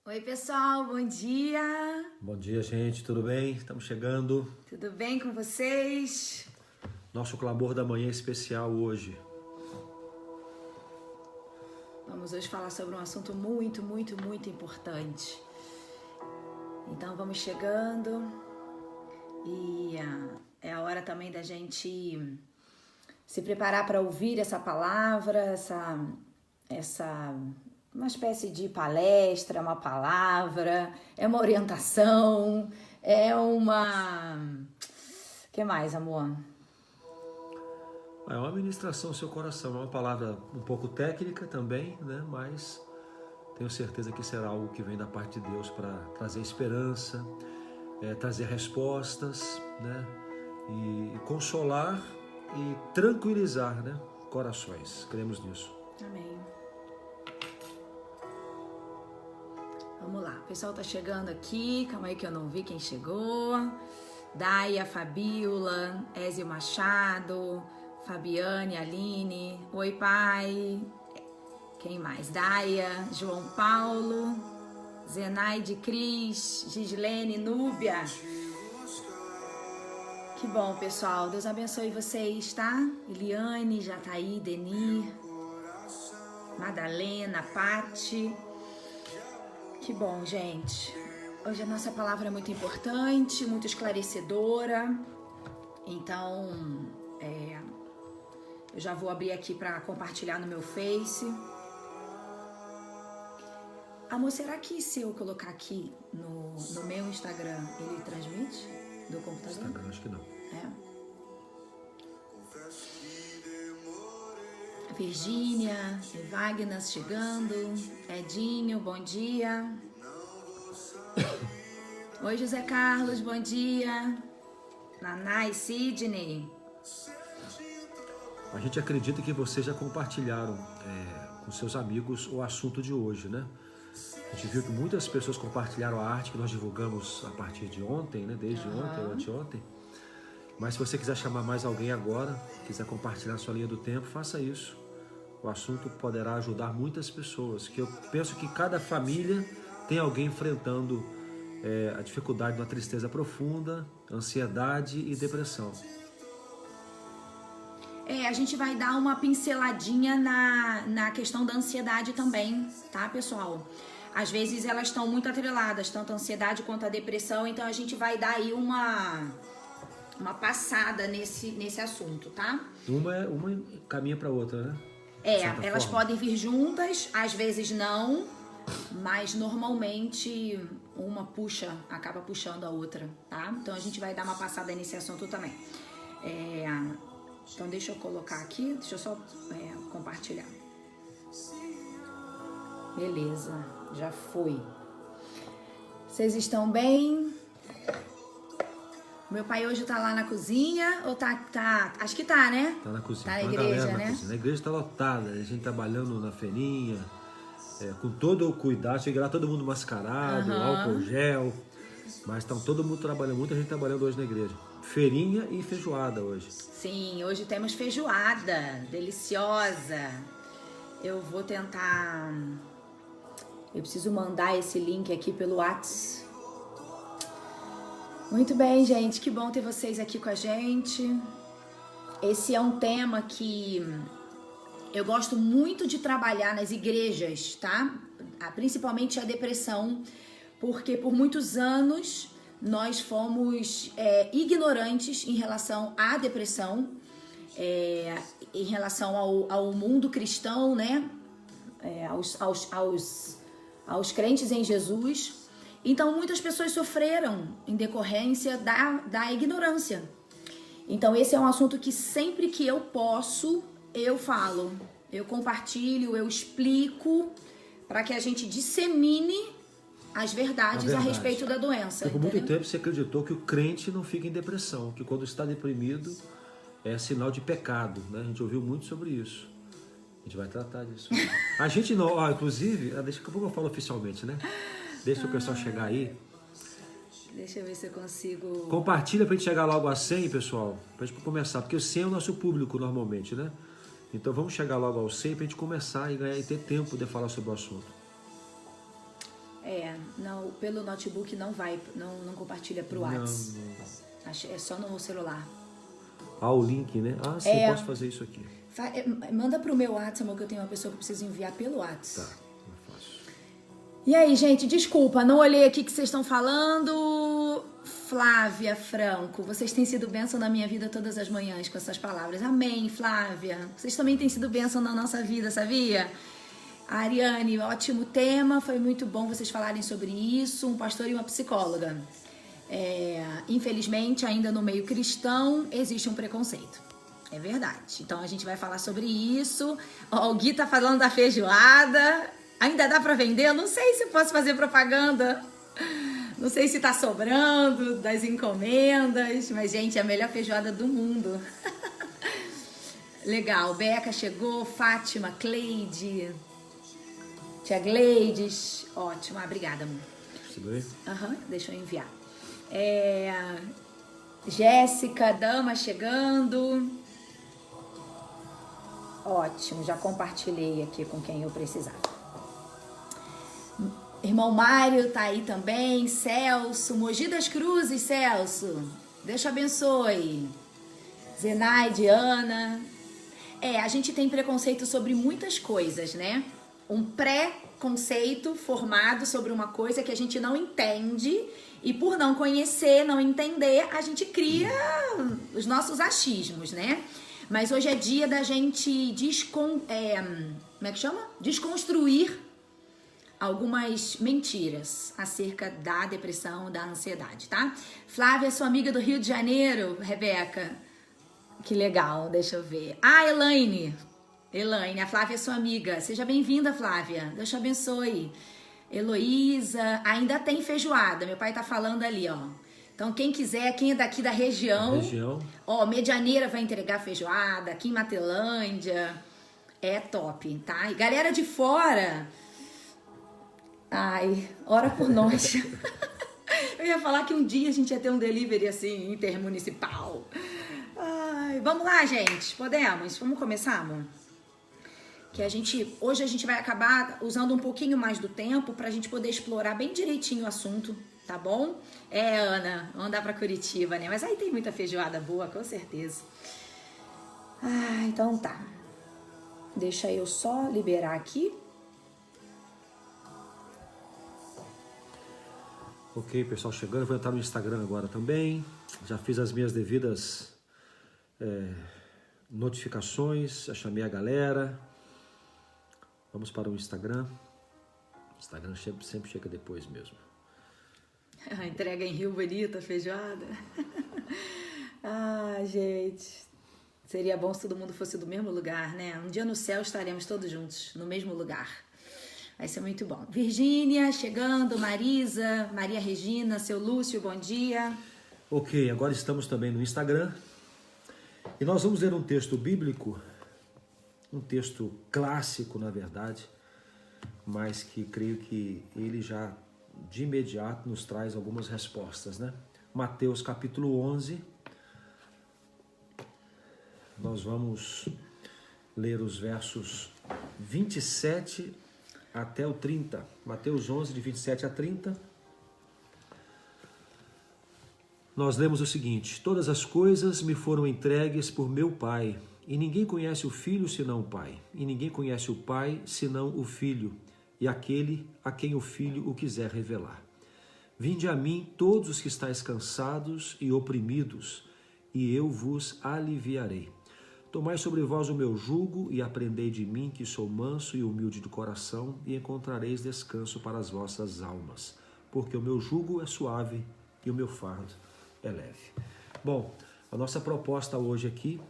Oi, pessoal, bom dia. Bom dia, gente, tudo bem? Estamos chegando. Tudo bem com vocês? Nosso clamor da manhã é especial hoje. Vamos hoje falar sobre um assunto muito importante. Então vamos chegando e é a hora também da gente se preparar para ouvir essa palavra, essa uma espécie de palestra, uma palavra, é uma orientação, é uma... O que mais, amor? É uma ministração ao seu coração, é uma palavra um pouco técnica também, né? Mas tenho certeza que será algo que vem da parte de Deus para trazer esperança, trazer respostas, né? E consolar e tranquilizar, né? Corações. Cremos nisso. Amém. Vamos lá, o pessoal tá chegando aqui, calma aí que eu não vi quem chegou. Daia, Fabiola, Ézio Machado, Fabiane, Aline, oi pai, quem mais? Daia, João Paulo, Zenaide, Cris, Gislene, Núbia. Que bom, pessoal, Deus abençoe vocês, tá? Eliane, Jataí, Denir, Madalena, Pati. Que bom, gente. Hoje a nossa palavra é muito importante, muito esclarecedora. Então, eu já vou abrir aqui para compartilhar no meu Face. Amor, será que se eu colocar aqui no meu Instagram, ele transmite do computador? Instagram, acho que não. Virgínia, Wagner chegando, Edinho, bom dia. Oi, José Carlos, bom dia. Naná e Sidney. A gente acredita que vocês já compartilharam com seus amigos o assunto de hoje, né? A gente viu que muitas pessoas compartilharam a arte que nós divulgamos a partir de ontem, né? Desde ontem ou anteontem. Mas se você quiser chamar mais alguém agora, quiser compartilhar a sua linha do tempo, faça isso. O assunto poderá ajudar muitas pessoas, que eu penso que cada família tem alguém enfrentando a dificuldade de uma tristeza profunda, ansiedade e depressão. A gente vai dar uma pinceladinha na questão da ansiedade também, tá, pessoal? Às vezes elas estão muito atreladas, tanto a ansiedade quanto a depressão, então a gente vai dar aí uma passada nesse assunto, tá? Uma caminha para outra, né? Elas podem vir juntas, às vezes não, mas normalmente uma acaba puxando a outra, tá? Então a gente vai dar uma passada nesse assunto também. Então deixa eu colocar aqui, deixa eu só compartilhar. Beleza, já foi. Vocês estão bem? Meu pai hoje tá lá na cozinha ou tá? Acho que tá, né? Tá na cozinha. Tá na igreja, né? Na igreja tá lotada, a gente trabalhando na feirinha, com todo o cuidado, chega lá todo mundo mascarado, álcool gel, mas estão todo mundo trabalhando, muita gente trabalhando hoje na igreja. Feirinha e feijoada hoje. Sim, hoje temos feijoada, deliciosa. Eu vou tentar... Eu preciso mandar esse link aqui pelo WhatsApp. Muito bem, gente, que bom ter vocês aqui com a gente. Esse é um tema que eu gosto muito de trabalhar nas igrejas, tá? Principalmente a depressão, porque por muitos anos nós fomos ignorantes em relação à depressão, em relação ao mundo cristão, né? Aos crentes em Jesus. Então, muitas pessoas sofreram em decorrência da ignorância. Então, esse é um assunto que sempre que eu posso, eu falo. Eu compartilho, eu explico, para que a gente dissemine as verdades a respeito da doença. Por muito tempo você acreditou que o crente não fica em depressão, que quando está deprimido é sinal de pecado, né? A gente ouviu muito sobre isso. A gente vai tratar disso. A gente não, inclusive, daqui a pouco eu falo oficialmente, né? Deixa o pessoal chegar aí. Deixa eu ver se eu consigo... Compartilha pra gente chegar logo a 100, pessoal. Pra gente começar, porque o 100 é o nosso público normalmente, né? Então vamos chegar logo ao 100 pra gente começar e ter tempo de falar sobre o assunto. Não, pelo notebook não vai, não compartilha pro WhatsApp. É só no celular. O link, né? Sim, eu posso fazer isso aqui. Manda pro meu WhatsApp, amor, que eu tenho uma pessoa que precisa enviar pelo WhatsApp. Tá, não faço. E aí, gente, desculpa, não olhei aqui o que vocês estão falando. Flávia Franco, vocês têm sido bênção na minha vida todas as manhãs com essas palavras. Amém, Flávia. Vocês também têm sido bênção na nossa vida, sabia? Ariane, ótimo tema, foi muito bom vocês falarem sobre isso. Um pastor e uma psicóloga. Infelizmente, ainda no meio cristão, existe um preconceito. É verdade. Então, a gente vai falar sobre isso. O Gui tá falando da feijoada. Ainda dá pra vender? Eu não sei se posso fazer propaganda. Não sei se tá sobrando das encomendas. Mas, gente, é a melhor feijoada do mundo. Legal. Beca chegou. Fátima, Cleide. Tia Gleides. Ótimo. Obrigada, amor. Tudo bem? Deixa eu enviar. Jéssica, Dama chegando. Ótimo, já compartilhei aqui com quem eu precisava. Irmão Mário tá aí também. Celso, Mogi das Cruzes, Celso. Deus te abençoe. Zenaide, Ana. A gente tem preconceito sobre muitas coisas, né? Um pré-conceito formado sobre uma coisa que a gente não entende. E por não conhecer, não entender, a gente cria os nossos achismos, né? Mas hoje é dia da gente desconstruir algumas mentiras acerca da depressão, da ansiedade, tá? Flávia, sua amiga do Rio de Janeiro, Rebeca. Que legal, deixa eu ver. Elaine, a Flávia é sua amiga. Seja bem-vinda, Flávia. Deus te abençoe. Heloísa, ainda tem feijoada, meu pai tá falando ali, ó. Então, quem quiser, quem é daqui da região, Medianeira vai entregar feijoada, aqui em Matelândia, é top, tá? E galera de fora, ora por nós. Eu ia falar que um dia a gente ia ter um delivery assim, intermunicipal. Vamos lá, gente, podemos? Vamos começar, amor? Que hoje a gente vai acabar usando um pouquinho mais do tempo pra gente poder explorar bem direitinho o assunto, tá bom? Ana, vamos andar pra Curitiba, né? Mas aí tem muita feijoada boa, com certeza. Então tá. Deixa eu só liberar aqui. Ok, pessoal chegando, eu vou entrar no Instagram agora também. Já fiz as minhas devidas notificações, já chamei a galera. Vamos para o Instagram. O Instagram sempre chega depois mesmo. A entrega em Rio Bonito, a feijoada. Gente. Seria bom se todo mundo fosse do mesmo lugar, né? Um dia no céu estaremos todos juntos, no mesmo lugar. Vai ser muito bom. Virgínia, chegando. Marisa, Maria Regina, seu Lúcio, bom dia. Ok, agora estamos também no Instagram. E nós vamos ler um texto bíblico, um texto clássico, na verdade, mas que creio que ele já, de imediato, nos traz algumas respostas, né? Mateus capítulo 11, nós vamos ler os versos 27 até o 30. Mateus 11, de 27 a 30. Nós lemos o seguinte: todas as coisas me foram entregues por meu Pai, e ninguém conhece o Filho senão o Pai, e ninguém conhece o Pai senão o Filho, e aquele a quem o Filho o quiser revelar. Vinde a mim todos os que estáis cansados e oprimidos, e eu vos aliviarei. Tomai sobre vós o meu jugo e aprendei de mim, que sou manso e humilde de coração, e encontrareis descanso para as vossas almas, porque o meu jugo é suave e o meu fardo é leve. Bom, a nossa proposta hoje aqui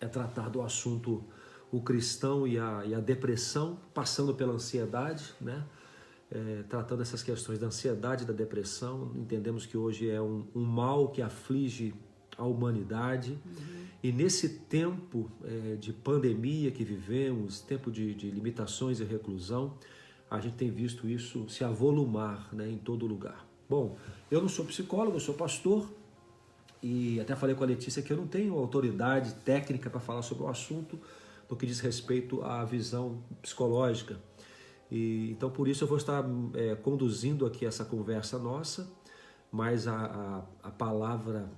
é tratar do assunto o cristão e a depressão, passando pela ansiedade, né? Tratando essas questões da ansiedade e da depressão. Entendemos que hoje é um mal que aflige a humanidade. E nesse tempo de pandemia que vivemos, tempo de limitações e reclusão, a gente tem visto isso se avolumar, né, em todo lugar. Bom, eu não sou psicólogo, eu sou pastor, e até falei com a Letícia que eu não tenho autoridade técnica para falar sobre o assunto no que diz respeito à visão psicológica. Então, por isso eu vou estar conduzindo aqui essa conversa nossa, mas a palavra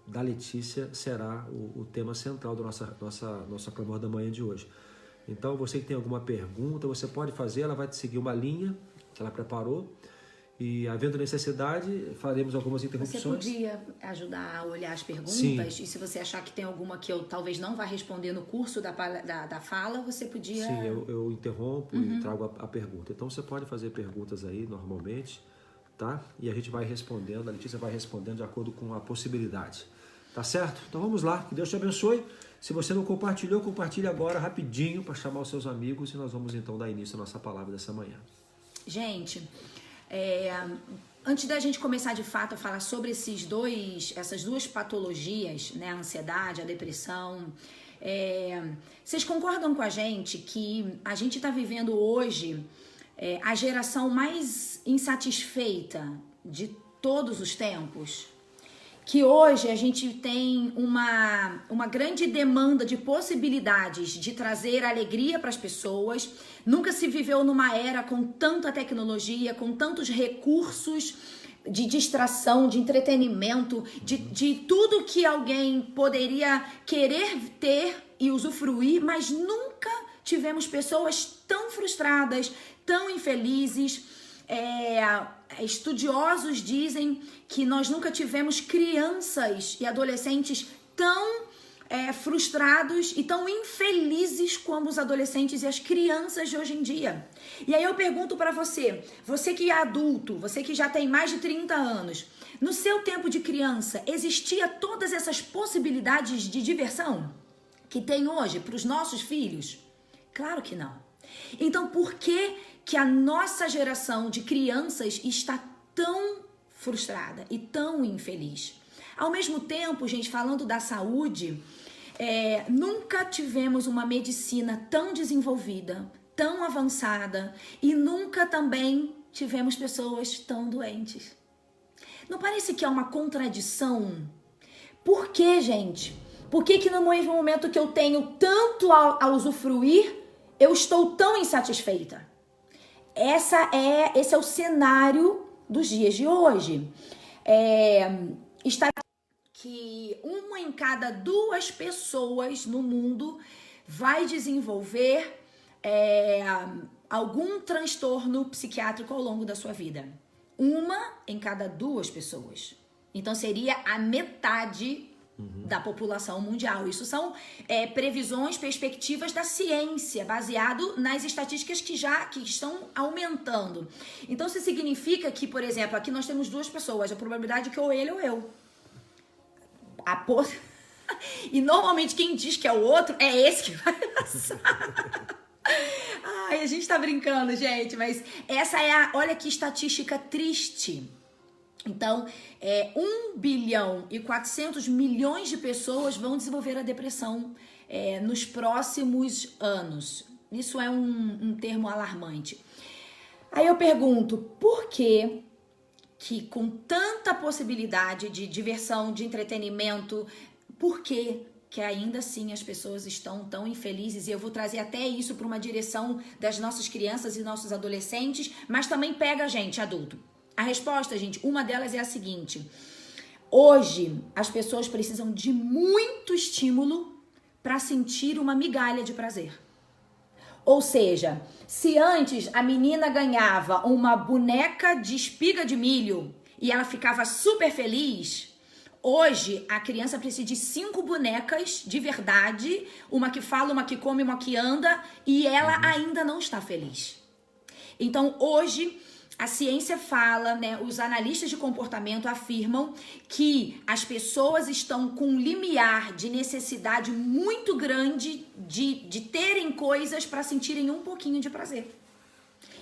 da Letícia será o tema central do nossa Clamor da Manhã de hoje. Então, você que tem alguma pergunta, você pode fazer, ela vai te seguir uma linha que ela preparou, e havendo necessidade, faremos algumas interrupções. Você podia ajudar a olhar as perguntas? Sim. E se você achar que tem alguma que eu talvez não vá responder no curso da fala, você podia... Sim, eu interrompo e trago a pergunta. Então, você pode fazer perguntas aí, normalmente, tá? E a gente vai respondendo, a Letícia vai respondendo de acordo com a possibilidade. Tá certo? Então, vamos lá. Que Deus te abençoe. Se você não compartilhou, compartilhe agora, rapidinho, para chamar os seus amigos, e nós vamos, então, dar início à nossa palavra dessa manhã. Gente... antes da gente começar de fato a falar sobre essas duas patologias, né, a ansiedade, a depressão, vocês concordam com a gente que a gente está vivendo hoje a geração mais insatisfeita de todos os tempos? Que hoje a gente tem uma grande demanda de possibilidades de trazer alegria para as pessoas. Nunca se viveu numa era com tanta tecnologia, com tantos recursos de distração, de entretenimento, de tudo que alguém poderia querer ter e usufruir, mas nunca tivemos pessoas tão frustradas, tão infelizes. Estudiosos dizem que nós nunca tivemos crianças e adolescentes tão frustrados e tão infelizes como os adolescentes e as crianças de hoje em dia. E aí eu pergunto para você que é adulto, você que já tem mais de 30 anos, no seu tempo de criança, existia todas essas possibilidades de diversão que tem hoje para os nossos filhos? Claro que não. Então, por que a nossa geração de crianças está tão frustrada e tão infeliz? Ao mesmo tempo, gente, falando da saúde, nunca tivemos uma medicina tão desenvolvida, tão avançada, e nunca também tivemos pessoas tão doentes. Não parece que é uma contradição? Por que, gente? Por que no mesmo momento que eu tenho tanto a usufruir, eu estou tão insatisfeita? Esse é o cenário dos dias de hoje. Está que 1 em cada 2 pessoas no mundo vai desenvolver algum transtorno psiquiátrico ao longo da sua vida. 1 em cada 2 pessoas. Então seria a metade da população mundial. Isso são previsões, perspectivas da ciência, baseado nas estatísticas que estão aumentando. Então, isso significa que, por exemplo, aqui nós temos 2 pessoas, a probabilidade é que ou ele ou eu. E normalmente quem diz que é o outro é esse que vai passar. Ai, a gente tá brincando, gente, mas essa olha que estatística triste. Então, 1 bilhão e 400 milhões de pessoas vão desenvolver a depressão nos próximos anos. Isso é um termo alarmante. Aí eu pergunto, por que com tanta possibilidade de diversão, de entretenimento, por que ainda assim as pessoas estão tão infelizes? E eu vou trazer até isso para uma direção das nossas crianças e nossos adolescentes, mas também pega a gente, adulto. A resposta, gente, uma delas é a seguinte: hoje as pessoas precisam de muito estímulo para sentir uma migalha de prazer. Ou seja, se antes a menina ganhava uma boneca de espiga de milho e ela ficava super feliz, hoje a criança precisa de 5 bonecas de verdade, uma que fala, uma que come, uma que anda, e ela ainda não está feliz. Então hoje a ciência fala, né, os analistas de comportamento afirmam que as pessoas estão com um limiar de necessidade muito grande de terem coisas para sentirem um pouquinho de prazer.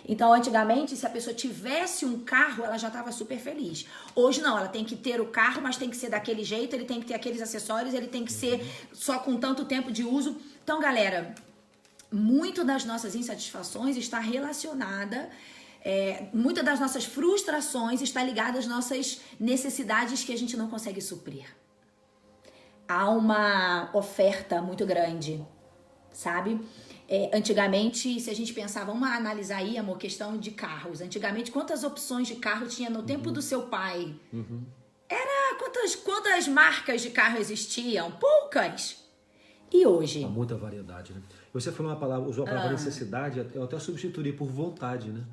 Então, antigamente, se a pessoa tivesse um carro, ela já estava super feliz. Hoje não, ela tem que ter o carro, mas tem que ser daquele jeito, ele tem que ter aqueles acessórios, ele tem que ser só com tanto tempo de uso. Então, galera, muito das nossas insatisfações está relacionada... muitas das nossas frustrações está ligada às nossas necessidades que a gente não consegue suprir. Há uma oferta muito grande, sabe? Antigamente, se a gente pensar, vamos analisar aí, amor, questão de carros. Antigamente, quantas opções de carro tinha no tempo do seu pai? Quantas marcas de carro existiam? Poucas. E hoje? Há muita variedade, né? Você falou usou a palavra necessidade, eu até substituí por vontade, né?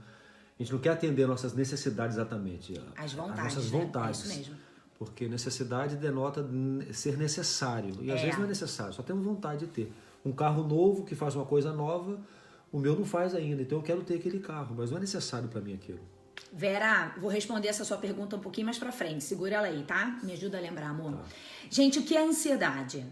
A gente não quer atender nossas necessidades exatamente. As vontades, nossas né? vontades. É isso mesmo. Porque necessidade denota ser necessário. E às vezes não é necessário, só temos vontade de ter. Um carro novo que faz uma coisa nova, o meu não faz ainda. Então eu quero ter aquele carro, mas não é necessário para mim aquilo. Vera, vou responder essa sua pergunta um pouquinho mais pra frente. Segura ela aí, tá? Me ajuda a lembrar, amor. Tá. Gente, o que é ansiedade?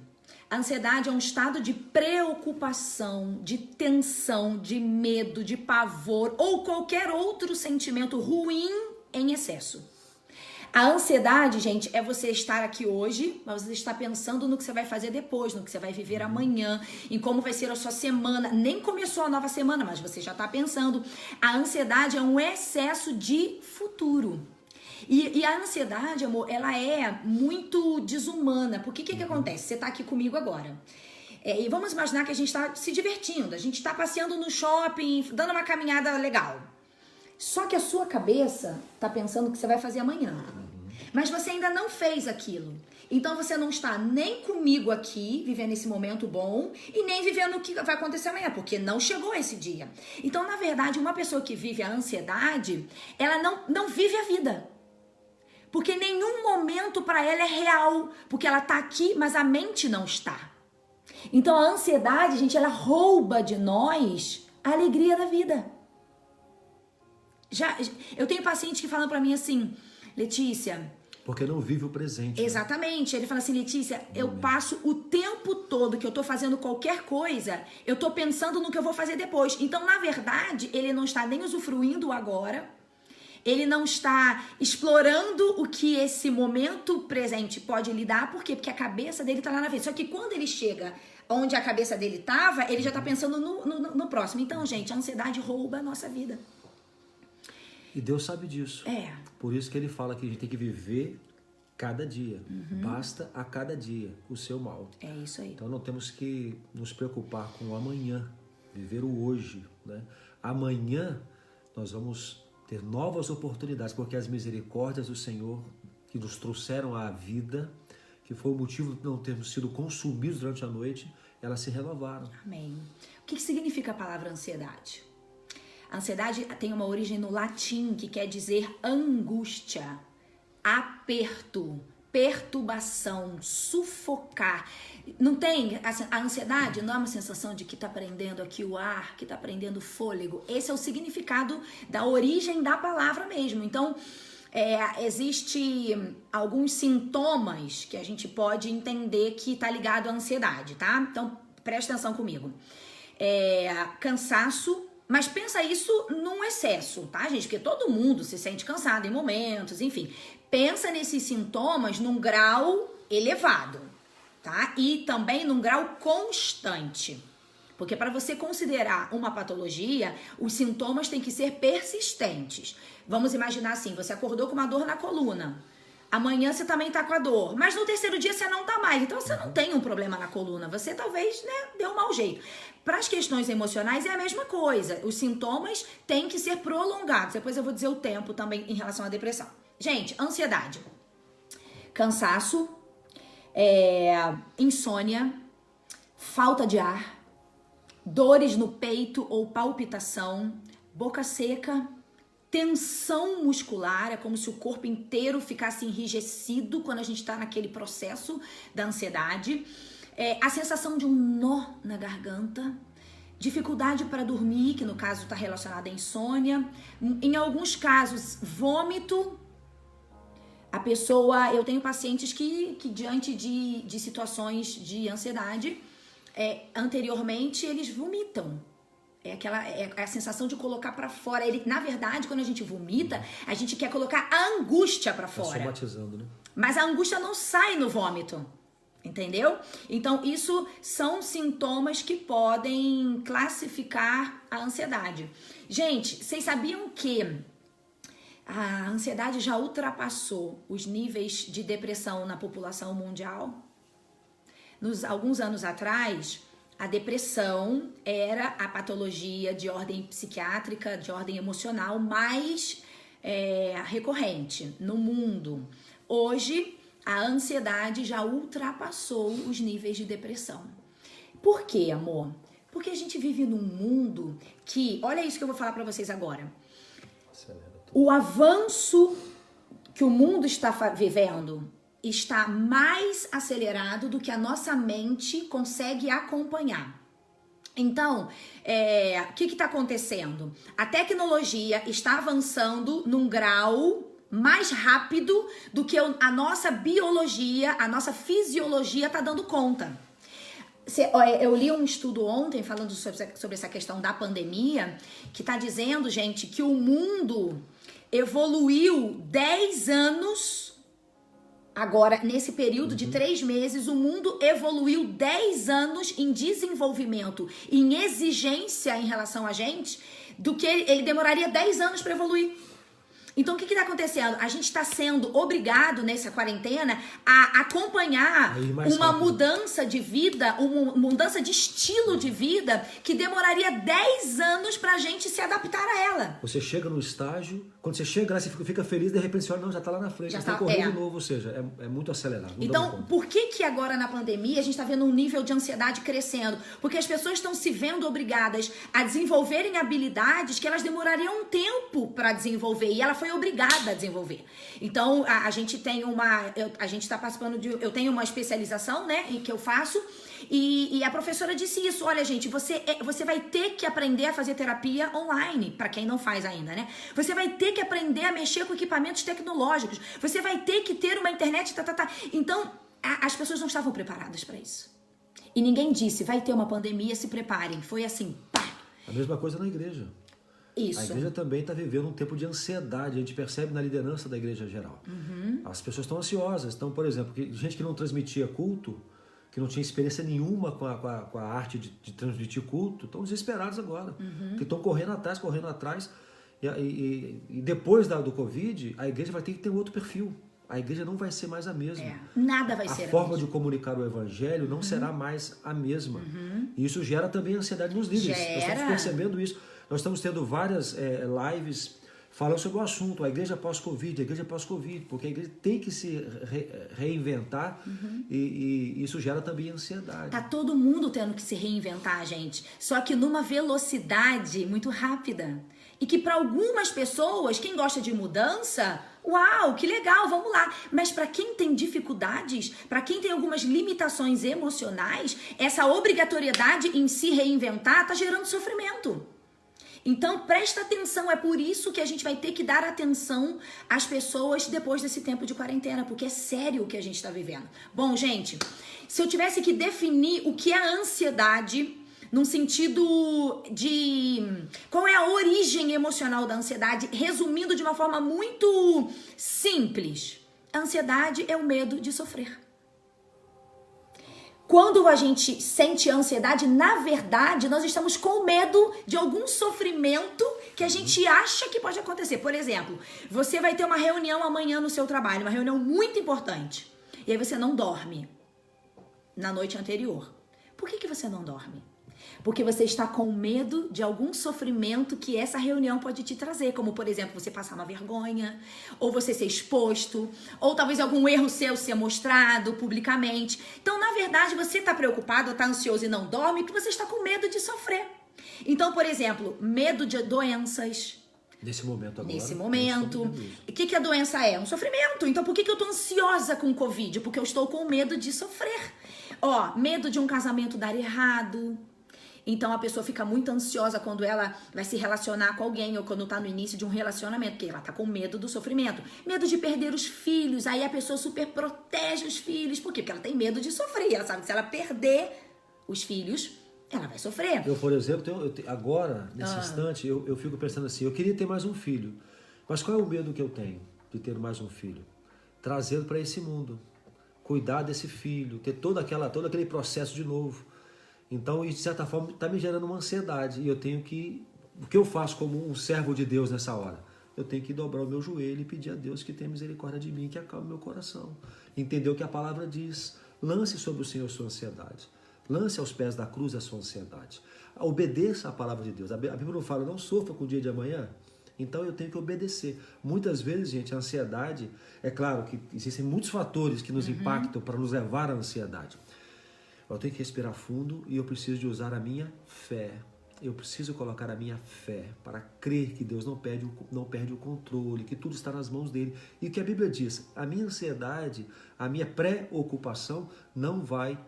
A ansiedade é um estado de preocupação, de tensão, de medo, de pavor ou qualquer outro sentimento ruim em excesso. A ansiedade, gente, é você estar aqui hoje, mas você está pensando no que você vai fazer depois, no que você vai viver amanhã, em como vai ser a sua semana. Nem começou a nova semana, mas você já está pensando. A ansiedade é um excesso de futuro. E a ansiedade, amor, ela é muito desumana. Porque o que acontece? Você tá aqui comigo agora. E vamos imaginar que a gente tá se divertindo. A gente tá passeando no shopping, dando uma caminhada legal. Só que a sua cabeça tá pensando o que você vai fazer amanhã. Mas você ainda não fez aquilo. Então você não está nem comigo aqui, vivendo esse momento bom, e nem vivendo o que vai acontecer amanhã, porque não chegou esse dia. Então, na verdade, uma pessoa que vive a ansiedade, ela não vive a vida. Porque nenhum momento para ela é real. Porque ela tá aqui, mas a mente não está. Então a ansiedade, gente, ela rouba de nós a alegria da vida. Eu tenho paciente que falam para mim assim, Letícia... Porque não vive o presente. Exatamente. Ele fala assim, Letícia, eu passo o tempo todo que eu tô fazendo qualquer coisa, eu tô pensando no que eu vou fazer depois. Então, na verdade, ele não está nem usufruindo agora. Ele não está explorando o que esse momento presente pode lhe dar. Por quê? Porque a cabeça dele tá lá na frente. Só que quando ele chega onde a cabeça dele tava, ele já tá pensando no próximo. Então, gente, a ansiedade rouba a nossa vida. E Deus sabe disso. Por isso que ele fala que a gente tem que viver cada dia. Basta a cada dia o seu mal. É isso aí. Então não temos que nos preocupar com o amanhã. Viver o hoje, né? Amanhã nós vamos... ter novas oportunidades, porque as misericórdias do Senhor que nos trouxeram à vida, que foi o motivo de não termos sido consumidos durante a noite, elas se renovaram. Amém. O que significa a palavra ansiedade? A ansiedade tem uma origem no latim que quer dizer angústia, aperto, perturbação, sufocar. Não tem? A ansiedade não é uma sensação de que está prendendo aqui o ar, que está prendendo o fôlego. Esse é o significado da origem da palavra mesmo. Então, existe alguns sintomas que a gente pode entender que está ligado à ansiedade, tá? Então, presta atenção comigo. Cansaço, mas pensa isso num excesso, tá, gente? Porque todo mundo se sente cansado em momentos, enfim. Pensa nesses sintomas num grau elevado, tá? E também num grau constante. Porque para você considerar uma patologia, os sintomas têm que ser persistentes. Vamos imaginar assim, você acordou com uma dor na coluna. Amanhã você também tá com a dor, mas no terceiro dia você não tá mais. Então você não tem um problema na coluna, você talvez, deu um mau jeito. Para as questões emocionais é a mesma coisa. Os sintomas têm que ser prolongados. Depois eu vou dizer o tempo também em relação à depressão. Gente, ansiedade, cansaço, insônia, falta de ar, dores no peito ou palpitação, boca seca, tensão muscular, é como se o corpo inteiro ficasse enrijecido quando a gente está naquele processo da ansiedade, a sensação de um nó na garganta, dificuldade para dormir, que no caso está relacionada à insônia, em alguns casos, vômito. A pessoa, eu tenho pacientes que diante de situações de ansiedade, anteriormente eles vomitam. É a sensação de colocar pra fora. Na verdade, quando a gente vomita, a gente quer colocar a angústia pra fora. Tá somatizando, né? Mas a angústia não sai no vômito. Entendeu? Então, isso são sintomas que podem classificar a ansiedade. Gente, vocês sabiam que a ansiedade já ultrapassou os níveis de depressão na população mundial? Alguns anos atrás, a depressão era a patologia de ordem psiquiátrica, de ordem emocional mais recorrente no mundo. Hoje, a ansiedade já ultrapassou os níveis de depressão. Por quê, amor? Porque a gente vive num mundo que, olha isso que eu vou falar pra vocês agora. O avanço que o mundo está vivendo está mais acelerado do que a nossa mente consegue acompanhar. Então, o que está acontecendo? A tecnologia está avançando num grau mais rápido do que a nossa biologia, a nossa fisiologia está dando conta. Eu li um estudo ontem falando sobre essa questão da pandemia, que está dizendo, gente, que o mundo evoluiu 10 anos. Agora, nesse período de 3 meses, o mundo evoluiu 10 anos em desenvolvimento, em exigência em relação a gente, do que ele demoraria 10 anos para evoluir. Então, o que está acontecendo? A gente está sendo obrigado, nessa quarentena, a acompanhar uma mudança de vida, uma mudança de estilo de vida que demoraria 10 anos para a gente se adaptar a ela. Você chega no estágio, quando você chega lá, você fica feliz, de repente você olha, não, já está lá na frente, já está correndo de novo, ou seja, é muito acelerado. Então, por que agora na pandemia a gente está vendo um nível de ansiedade crescendo? Porque as pessoas estão se vendo obrigadas a desenvolverem habilidades que elas demorariam um tempo para desenvolver, e ela foi obrigada a desenvolver. Então, a gente tem a gente está participando eu tenho uma especialização, né, em que eu faço, e a professora disse isso, olha, gente, você vai ter que aprender a fazer terapia online, para quem não faz ainda, né? Você vai ter que aprender a mexer com equipamentos tecnológicos, você vai ter que ter uma internet, Então, as pessoas não estavam preparadas para isso. E ninguém disse, vai ter uma pandemia, se preparem. Foi assim, pá. A mesma coisa na igreja. Isso. A igreja também está vivendo um tempo de ansiedade, a gente percebe na liderança da igreja geral. As pessoas estão ansiosas. Então, por exemplo, gente que não transmitia culto, que não tinha experiência nenhuma com a arte de transmitir culto, estão desesperados agora. Que estão correndo atrás. E depois do Covid, a igreja vai ter que ter um outro perfil. A igreja não vai ser mais a mesma. Nada vai ser a forma de comunicar o evangelho não será mais a mesma. E isso gera também ansiedade nos líderes. Nós estamos percebendo isso. Nós estamos tendo várias lives falando sobre o assunto, a igreja pós-Covid, porque a igreja tem que se reinventar e isso gera também ansiedade. Tá todo mundo tendo que se reinventar, gente, só que numa velocidade muito rápida. E que para algumas pessoas, quem gosta de mudança, uau, que legal, vamos lá. Mas para quem tem dificuldades, para quem tem algumas limitações emocionais, essa obrigatoriedade em se reinventar tá gerando sofrimento. Então, presta atenção, é por isso que a gente vai ter que dar atenção às pessoas depois desse tempo de quarentena, porque é sério o que a gente está vivendo. Bom, gente, se eu tivesse que definir o que é a ansiedade, num sentido de qual é a origem emocional da ansiedade, resumindo de uma forma muito simples, a ansiedade é o medo de sofrer. Quando a gente sente ansiedade, na verdade, nós estamos com medo de algum sofrimento que a gente acha que pode acontecer. Por exemplo, você vai ter uma reunião amanhã no seu trabalho, uma reunião muito importante. E aí você não dorme na noite anterior. Por que você não dorme? Porque você está com medo de algum sofrimento que essa reunião pode te trazer, como, por exemplo, você passar uma vergonha, ou você ser exposto, ou talvez algum erro seu ser mostrado publicamente. Então, na verdade, você está preocupado, está ansioso e não dorme porque você está com medo de sofrer. Então, por exemplo, medo de doenças. Nesse momento agora. Nesse momento. O que a doença é? Um sofrimento. Então, por que eu estou ansiosa com o Covid? Porque eu estou com medo de sofrer. Medo de um casamento dar errado. Então a pessoa fica muito ansiosa quando ela vai se relacionar com alguém ou quando tá no início de um relacionamento, porque ela tá com medo do sofrimento. Medo de perder os filhos, aí a pessoa super protege os filhos. Por quê? Porque ela tem medo de sofrer. Ela sabe que se ela perder os filhos, ela vai sofrer. Eu, por exemplo, agora, nesse instante, eu fico pensando assim, eu queria ter mais um filho. Mas qual é o medo que eu tenho de ter mais um filho? Trazê-lo para esse mundo. Cuidar desse filho, ter todo aquele processo de novo. Então, de certa forma, está me gerando uma ansiedade. E eu tenho que... O que eu faço como um servo de Deus nessa hora? Eu tenho que dobrar o meu joelho e pedir a Deus que tenha misericórdia de mim, que acalme meu coração. Entender o que a palavra diz. Lance sobre o Senhor sua ansiedade. Lance aos pés da cruz a sua ansiedade. Obedeça a palavra de Deus. A Bíblia não fala, não sofra com o dia de amanhã. Então eu tenho que obedecer. Muitas vezes, gente, a ansiedade, é claro que existem muitos fatores que nos impactam para nos levar à ansiedade. Eu tenho que respirar fundo e eu preciso de usar a minha fé. Eu preciso colocar a minha fé para crer que Deus não perde o controle, que tudo está nas mãos dele. E o que a Bíblia diz, a minha ansiedade, a minha preocupação não vai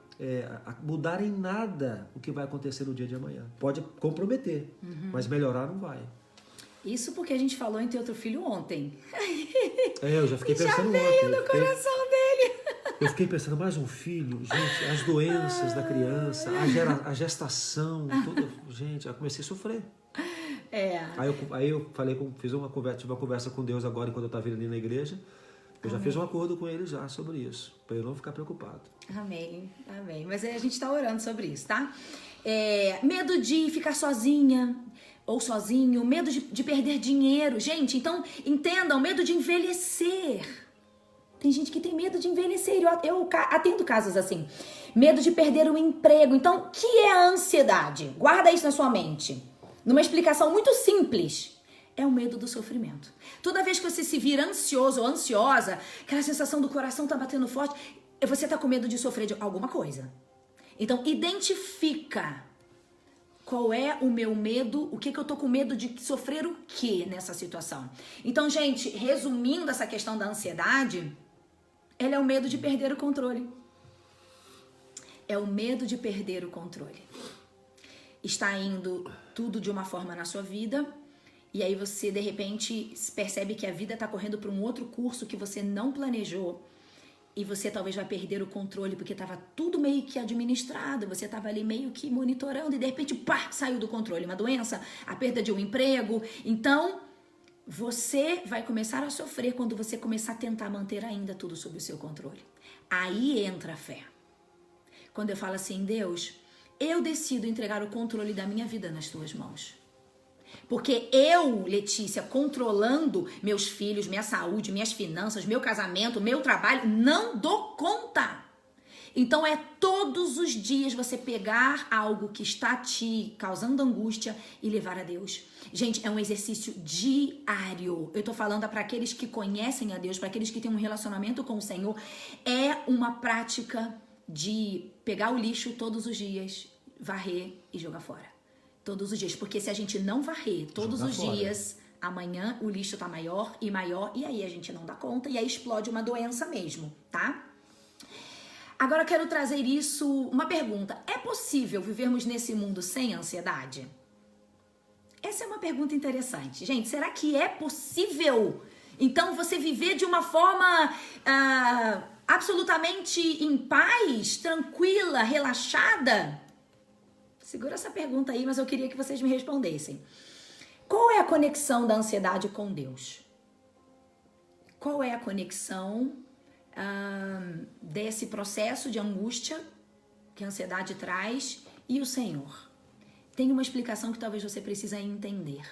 mudar em nada o que vai acontecer no dia de amanhã. Pode comprometer, mas melhorar não vai. Isso porque a gente falou em ter outro filho ontem. Eu já fiquei pensando já veio no coração dele. Eu fiquei pensando, mais um filho, gente, as doenças da criança, a gestação, tudo, gente, eu comecei a sofrer. Aí eu tive uma conversa com Deus agora, enquanto eu estava vindo ali na igreja. Eu já fiz um acordo com ele já sobre isso, para eu não ficar preocupado. Amém, amém. Mas a gente está orando sobre isso, tá? Medo de ficar sozinha ou sozinho, medo de perder dinheiro. Gente, então entendam, medo de envelhecer. Tem gente que tem medo de envelhecer. Eu atendo casos assim. Medo de perder o emprego. Então, o que é a ansiedade? Guarda isso na sua mente. Numa explicação muito simples. É o medo do sofrimento. Toda vez que você se vira ansioso ou ansiosa, aquela sensação do coração tá batendo forte, você tá com medo de sofrer de alguma coisa. Então, identifica qual é o meu medo, o que eu tô com medo de sofrer o que nessa situação. Então, gente, resumindo essa questão da ansiedade, ela é o medo de perder o controle. É o medo de perder o controle. Está indo tudo de uma forma na sua vida e aí você, de repente, percebe que a vida está correndo para um outro curso que você não planejou e você talvez vai perder o controle porque estava tudo meio que administrado, você estava ali meio que monitorando e de repente, pá, saiu do controle. Uma doença, a perda de um emprego. Então, você vai começar a sofrer quando você começar a tentar manter ainda tudo sob o seu controle. Aí entra a fé. Quando eu falo assim, Deus, eu decido entregar o controle da minha vida nas tuas mãos. Porque eu, Letícia, controlando meus filhos, minha saúde, minhas finanças, meu casamento, meu trabalho, não dou conta. Então é todos os dias você pegar algo que está te causando angústia e levar a Deus. Gente, é um exercício diário. Eu tô falando para aqueles que conhecem a Deus, para aqueles que têm um relacionamento com o Senhor. É uma prática de pegar o lixo todos os dias, varrer e jogar fora. Todos os dias. Porque se a gente não varrer todos os dias, amanhã o lixo tá maior, e aí a gente não dá conta e aí explode uma doença mesmo, tá? Agora eu quero trazer uma pergunta. É possível vivermos nesse mundo sem ansiedade? Essa é uma pergunta interessante. Gente, será que é possível, então, você viver de uma forma absolutamente em paz, tranquila, relaxada? Segura essa pergunta aí, mas eu queria que vocês me respondessem. Qual é a conexão da ansiedade com Deus? Qual é a conexão desse processo de angústia que a ansiedade traz e o Senhor? Tem uma explicação que talvez você precise entender.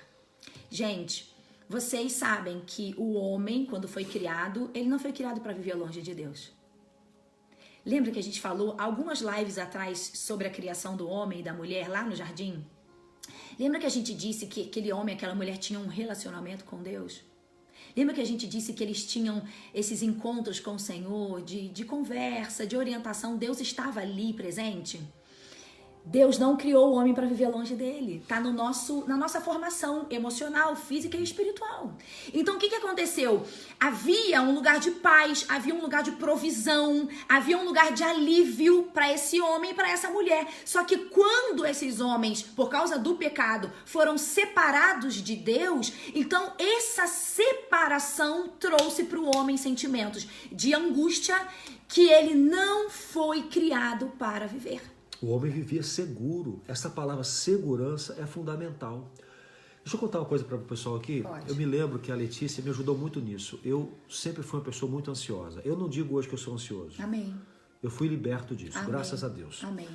Gente, vocês sabem que o homem, quando foi criado, ele não foi criado para viver longe de Deus. Lembra que a gente falou algumas lives atrás sobre a criação do homem e da mulher lá no jardim? Lembra que a gente disse que aquele homem e aquela mulher tinham um relacionamento com Deus? Lembra que a gente disse que eles tinham esses encontros com o Senhor, de conversa, de orientação? Deus estava ali presente? Deus não criou o homem para viver longe dele. Está na nossa formação emocional, física e espiritual. Então, o que aconteceu? Havia um lugar de paz, havia um lugar de provisão, havia um lugar de alívio para esse homem e para essa mulher. Só que quando esses homens, por causa do pecado, foram separados de Deus, então essa separação trouxe para o homem sentimentos de angústia que ele não foi criado para viver. O homem vivia seguro. Essa palavra segurança é fundamental. Deixa eu contar uma coisa para o pessoal aqui. Pode. Eu me lembro que a Letícia me ajudou muito nisso. Eu sempre fui uma pessoa muito ansiosa. Eu não digo hoje que eu sou ansioso. Amém. Eu fui liberto disso, Amém. Graças a Deus. Amém.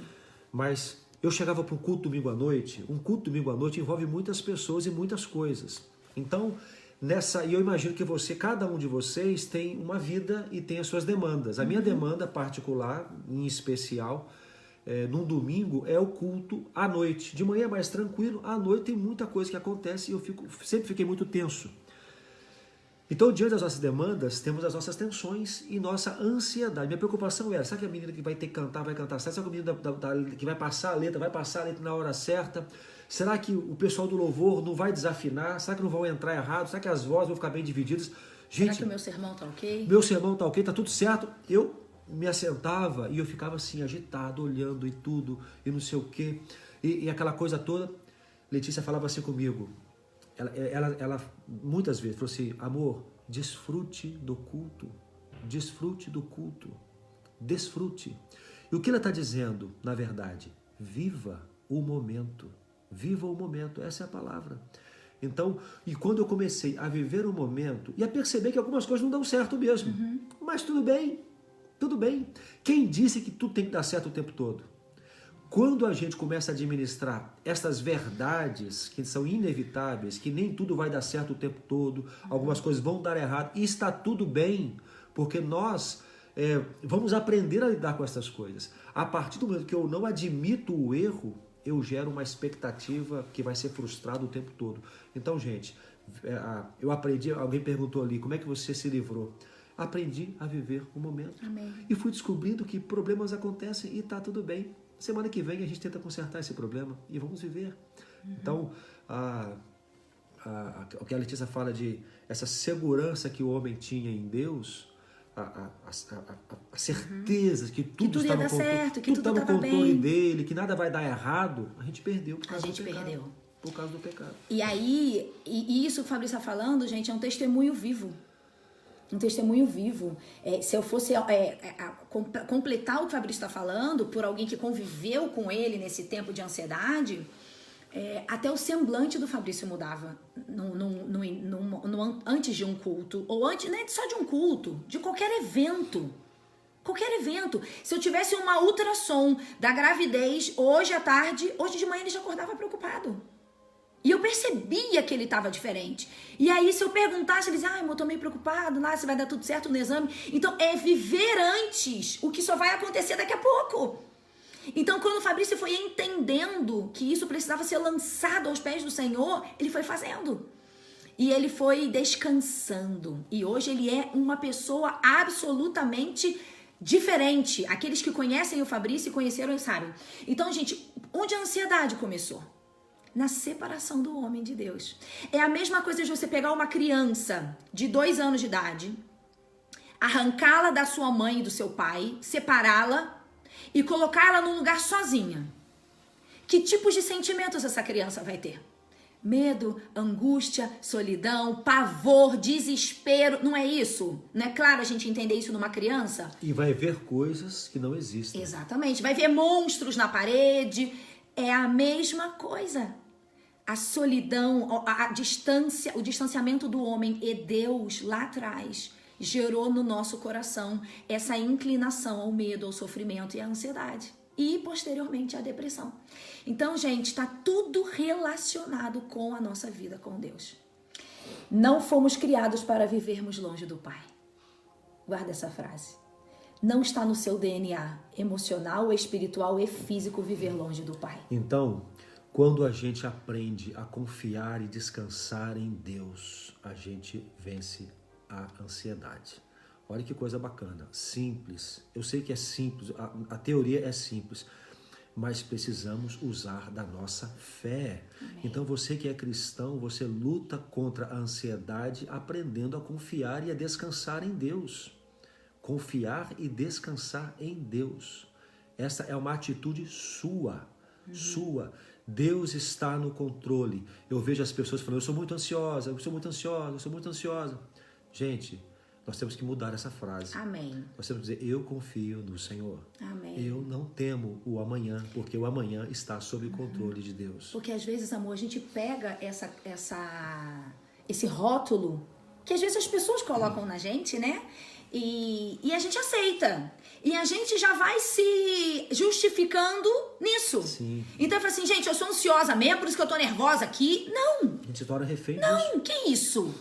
Mas eu chegava para um culto domingo à noite. Um culto domingo à noite envolve muitas pessoas e muitas coisas. Então, e eu imagino que cada um de vocês tem uma vida e tem as suas demandas. A minha demanda particular, em especial, num domingo é o culto à noite. De manhã é mais tranquilo, à noite tem muita coisa que acontece e eu sempre fiquei muito tenso. Então, diante das nossas demandas, temos as nossas tensões e nossa ansiedade. Minha preocupação era, será que a menina que vai ter que cantar vai cantar certo? Será que a menina que vai passar a letra na hora certa? Será que o pessoal do louvor não vai desafinar? Será que não vão entrar errado? Será que as vozes vão ficar bem divididas? Gente, será que o meu sermão tá ok? Meu sermão tá ok, tá tudo certo. Eu me assentava e eu ficava assim, agitado, olhando e tudo, e não sei o quê. E aquela coisa toda. Letícia falava assim comigo. Ela muitas vezes falou assim, amor, desfrute do culto, desfrute do culto, desfrute. E o que ela está dizendo, na verdade? Viva o momento, essa é a palavra. Então, e quando eu comecei a viver o momento e a perceber que algumas coisas não dão certo mesmo, mas tudo bem, tudo bem. Quem disse que tudo tem que dar certo o tempo todo? Quando a gente começa a administrar essas verdades que são inevitáveis, que nem tudo vai dar certo o tempo todo, algumas coisas vão dar errado, e está tudo bem, porque nós vamos aprender a lidar com essas coisas. A partir do momento que eu não admito o erro, eu gero uma expectativa que vai ser frustrada o tempo todo. Então, gente, eu aprendi, alguém perguntou ali, como é que você se livrou? Aprendi a viver o momento. Amém. E fui descobrindo que problemas acontecem e está tudo bem. Semana que vem a gente tenta consertar esse problema e vamos viver. Então, o que a Letícia fala de essa segurança que o homem tinha em Deus, a certeza que tudo está no controle, que tudo está no controle bem dele, que nada vai dar errado, a gente perdeu por causa do pecado. E aí, e isso que o Fabrício está falando, gente, é um testemunho vivo. Um testemunho vivo. Se eu fosse completar o que o Fabrício está falando, por alguém que conviveu com ele nesse tempo de ansiedade, até o semblante do Fabrício mudava antes de um culto, ou antes, não é só de um culto, de qualquer evento. Qualquer evento. Se eu tivesse uma ultrassom da gravidez hoje à tarde, hoje de manhã ele já acordava preocupado. E eu percebia que ele estava diferente. E aí, se eu perguntasse, ele dizia, eu tô meio preocupado lá, se vai dar tudo certo no exame. Então, é viver antes o que só vai acontecer daqui a pouco. Então, quando o Fabrício foi entendendo que isso precisava ser lançado aos pés do Senhor, ele foi fazendo. E ele foi descansando. E hoje ele é uma pessoa absolutamente diferente. Aqueles que conhecem o Fabrício e conheceram, sabem. Então, gente, onde a ansiedade começou? Na separação do homem de Deus. É a mesma coisa de você pegar uma criança de 2 anos de idade, arrancá-la da sua mãe e do seu pai, separá-la e colocá-la num lugar sozinha. Que tipos de sentimentos essa criança vai ter? Medo, angústia, solidão, pavor, desespero, não é isso? Não é claro a gente entender isso numa criança? E vai ver coisas que não existem. Exatamente, vai ver monstros na parede. É a mesma coisa. A solidão, a distância, o distanciamento do homem e Deus lá atrás gerou no nosso coração essa inclinação ao medo, ao sofrimento e à ansiedade. E, posteriormente, à depressão. Então, gente, está tudo relacionado com a nossa vida com Deus. Não fomos criados para vivermos longe do Pai. Guarda essa frase. Não está no seu DNA emocional, espiritual e físico viver longe do Pai. Então, quando a gente aprende a confiar e descansar em Deus, a gente vence a ansiedade. Olha que coisa bacana, simples. Eu sei que é simples, a teoria é simples, mas precisamos usar da nossa fé. Amém. Então você que é cristão, você luta contra a ansiedade aprendendo a confiar e a descansar em Deus. Confiar e descansar em Deus. Essa é uma atitude sua. Deus está no controle. Eu vejo as pessoas falando, eu sou muito ansiosa. Gente, nós temos que mudar essa frase. Amém. Nós temos que dizer, eu confio no Senhor. Amém. Eu não temo o amanhã, porque o amanhã está sob o controle de Deus. Porque às vezes, amor, a gente pega esse rótulo que às vezes as pessoas colocam na gente, né? E a gente aceita. E a gente já vai se justificando nisso. Sim. Então eu falo assim, gente, eu sou ansiosa mesmo, por isso que eu tô nervosa aqui. Não. A gente se torna refém disso. Não, que isso?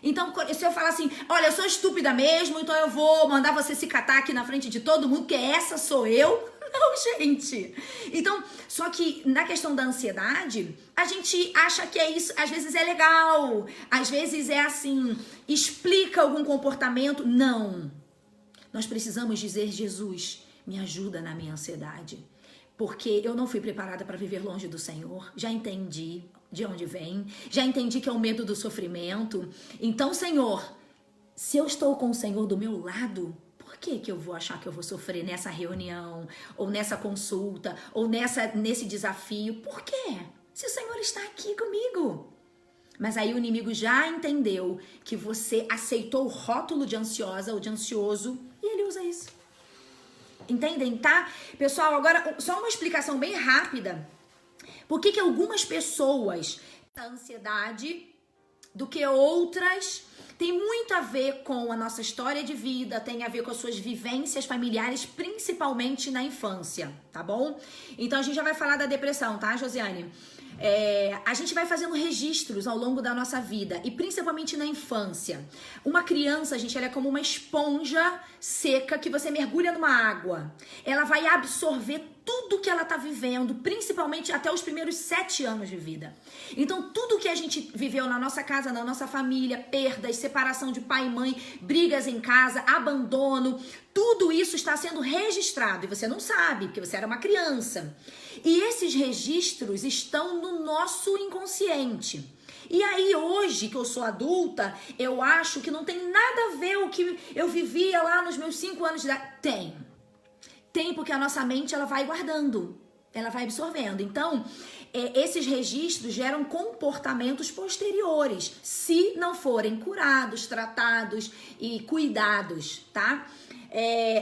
Então, se eu falar assim, olha, eu sou estúpida mesmo, então eu vou mandar você se catar aqui na frente de todo mundo, porque essa sou eu. Não, gente. Então, só que na questão da ansiedade, a gente acha que é isso, às vezes é legal, às vezes é assim, explica algum comportamento. Não. Nós precisamos dizer, Jesus, me ajuda na minha ansiedade. Porque eu não fui preparada para viver longe do Senhor. Já entendi de onde vem. Já entendi que é o medo do sofrimento. Então, Senhor, se eu estou com o Senhor do meu lado, por que eu vou achar que eu vou sofrer nessa reunião, ou nessa consulta, ou nesse desafio? Por quê? Se o Senhor está aqui comigo. Mas aí o inimigo já entendeu que você aceitou o rótulo de ansiosa ou de ansioso e ele usa isso. Entendem, tá? Pessoal, agora só uma explicação bem rápida. Por que algumas pessoas têm ansiedade do que outras? Tem muito a ver com a nossa história de vida, tem a ver com as suas vivências familiares, principalmente na infância, tá bom? Então a gente já vai falar da depressão, tá, Josiane? A gente vai fazendo registros ao longo da nossa vida e principalmente na infância. Uma criança, gente, ela é como uma esponja seca que você mergulha numa água. Ela vai absorver tudo que ela tá vivendo, principalmente até os primeiros 7 anos de vida. Então, tudo que a gente viveu na nossa casa, na nossa família, perdas, separação de pai e mãe, brigas em casa, abandono, tudo isso está sendo registrado e você não sabe, porque você era uma criança. E esses registros estão no nosso inconsciente. E aí hoje que eu sou adulta, eu acho que não tem nada a ver o que eu vivia lá nos meus 5 anos de idade. Tem porque a nossa mente ela vai guardando, ela vai absorvendo. Então, esses registros geram comportamentos posteriores, se não forem curados, tratados e cuidados, tá?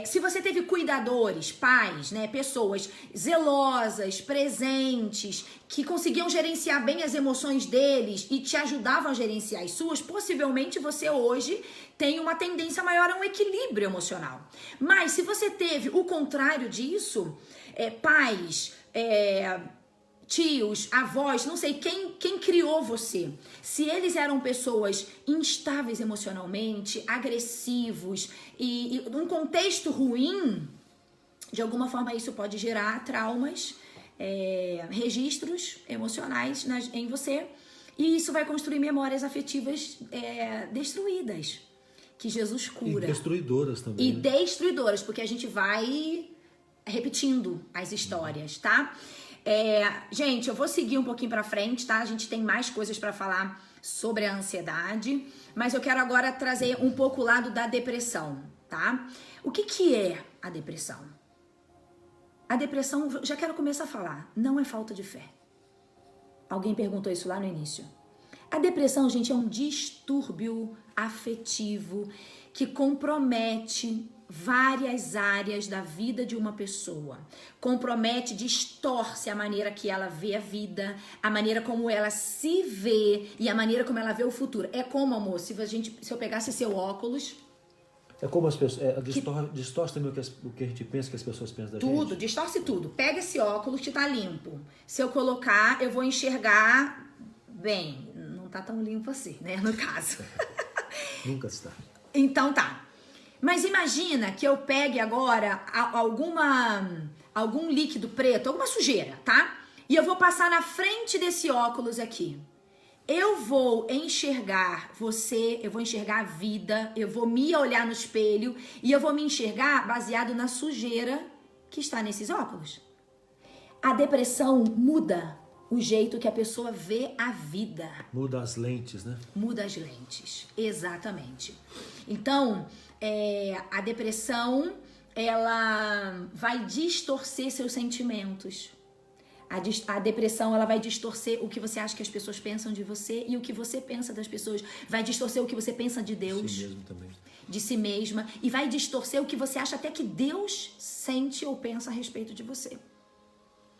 Se você teve cuidadores, pais, né, pessoas zelosas, presentes, que conseguiam gerenciar bem as emoções deles e te ajudavam a gerenciar as suas, possivelmente você hoje tem uma tendência maior a um equilíbrio emocional. Mas se você teve o contrário disso, pais, tios, avós, não sei quem criou você. Se eles eram pessoas instáveis emocionalmente, agressivos e um contexto ruim, de alguma forma isso pode gerar traumas, registros emocionais em você e isso vai construir memórias afetivas destruídas, que Jesus cura. E destruidoras também. E destruidoras, porque a gente vai repetindo as histórias, tá? Gente, eu vou seguir um pouquinho pra frente, tá? A gente tem mais coisas pra falar sobre a ansiedade, mas eu quero agora trazer um pouco o lado da depressão, tá? O que é a depressão? A depressão, já quero começar a falar, não é falta de fé. Alguém perguntou isso lá no início. A depressão, gente, é um distúrbio afetivo que compromete várias áreas da vida de uma pessoa. Compromete, distorce a maneira que ela vê a vida, a maneira como ela se vê e a maneira como ela vê o futuro. É como, amor, se eu pegasse seu óculos... É como as pessoas... distorce também o que a gente pensa que as pessoas pensam da gente? Tudo, distorce tudo. Pega esse óculos que tá limpo. Se eu colocar, eu vou enxergar bem. Não tá tão limpo assim, né? No caso. Nunca está. Então tá. Mas imagina que eu pegue agora algum líquido preto, alguma sujeira, tá? E eu vou passar na frente desse óculos aqui. Eu vou enxergar você, eu vou enxergar a vida, eu vou me olhar no espelho e eu vou me enxergar baseado na sujeira que está nesses óculos. A depressão muda o jeito que a pessoa vê a vida. Muda as lentes, né? Muda as lentes, exatamente. Então, a depressão, ela vai distorcer seus sentimentos. A depressão, ela vai distorcer o que você acha que as pessoas pensam de você e o que você pensa das pessoas. Vai distorcer o que você pensa de Deus. Si mesmo também. De si mesma. E vai distorcer o que você acha até que Deus sente ou pensa a respeito de você.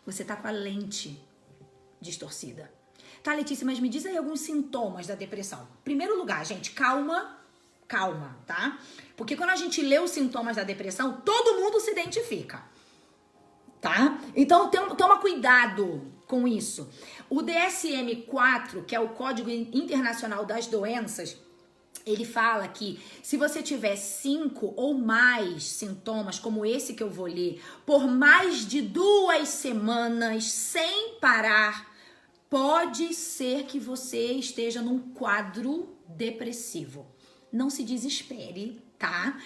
Você tá com a lente distorcida. Tá, Letícia, mas me diz aí alguns sintomas da depressão. Primeiro lugar, gente, calma, tá? Porque quando a gente lê os sintomas da depressão, todo mundo se identifica. Tá? Então toma cuidado com isso. O DSM-4, que é o Código Internacional das Doenças, ele fala que se você tiver 5 ou mais sintomas, como esse que eu vou ler, por mais de 2 semanas sem parar, pode ser que você esteja num quadro depressivo. Não se desespere, tá?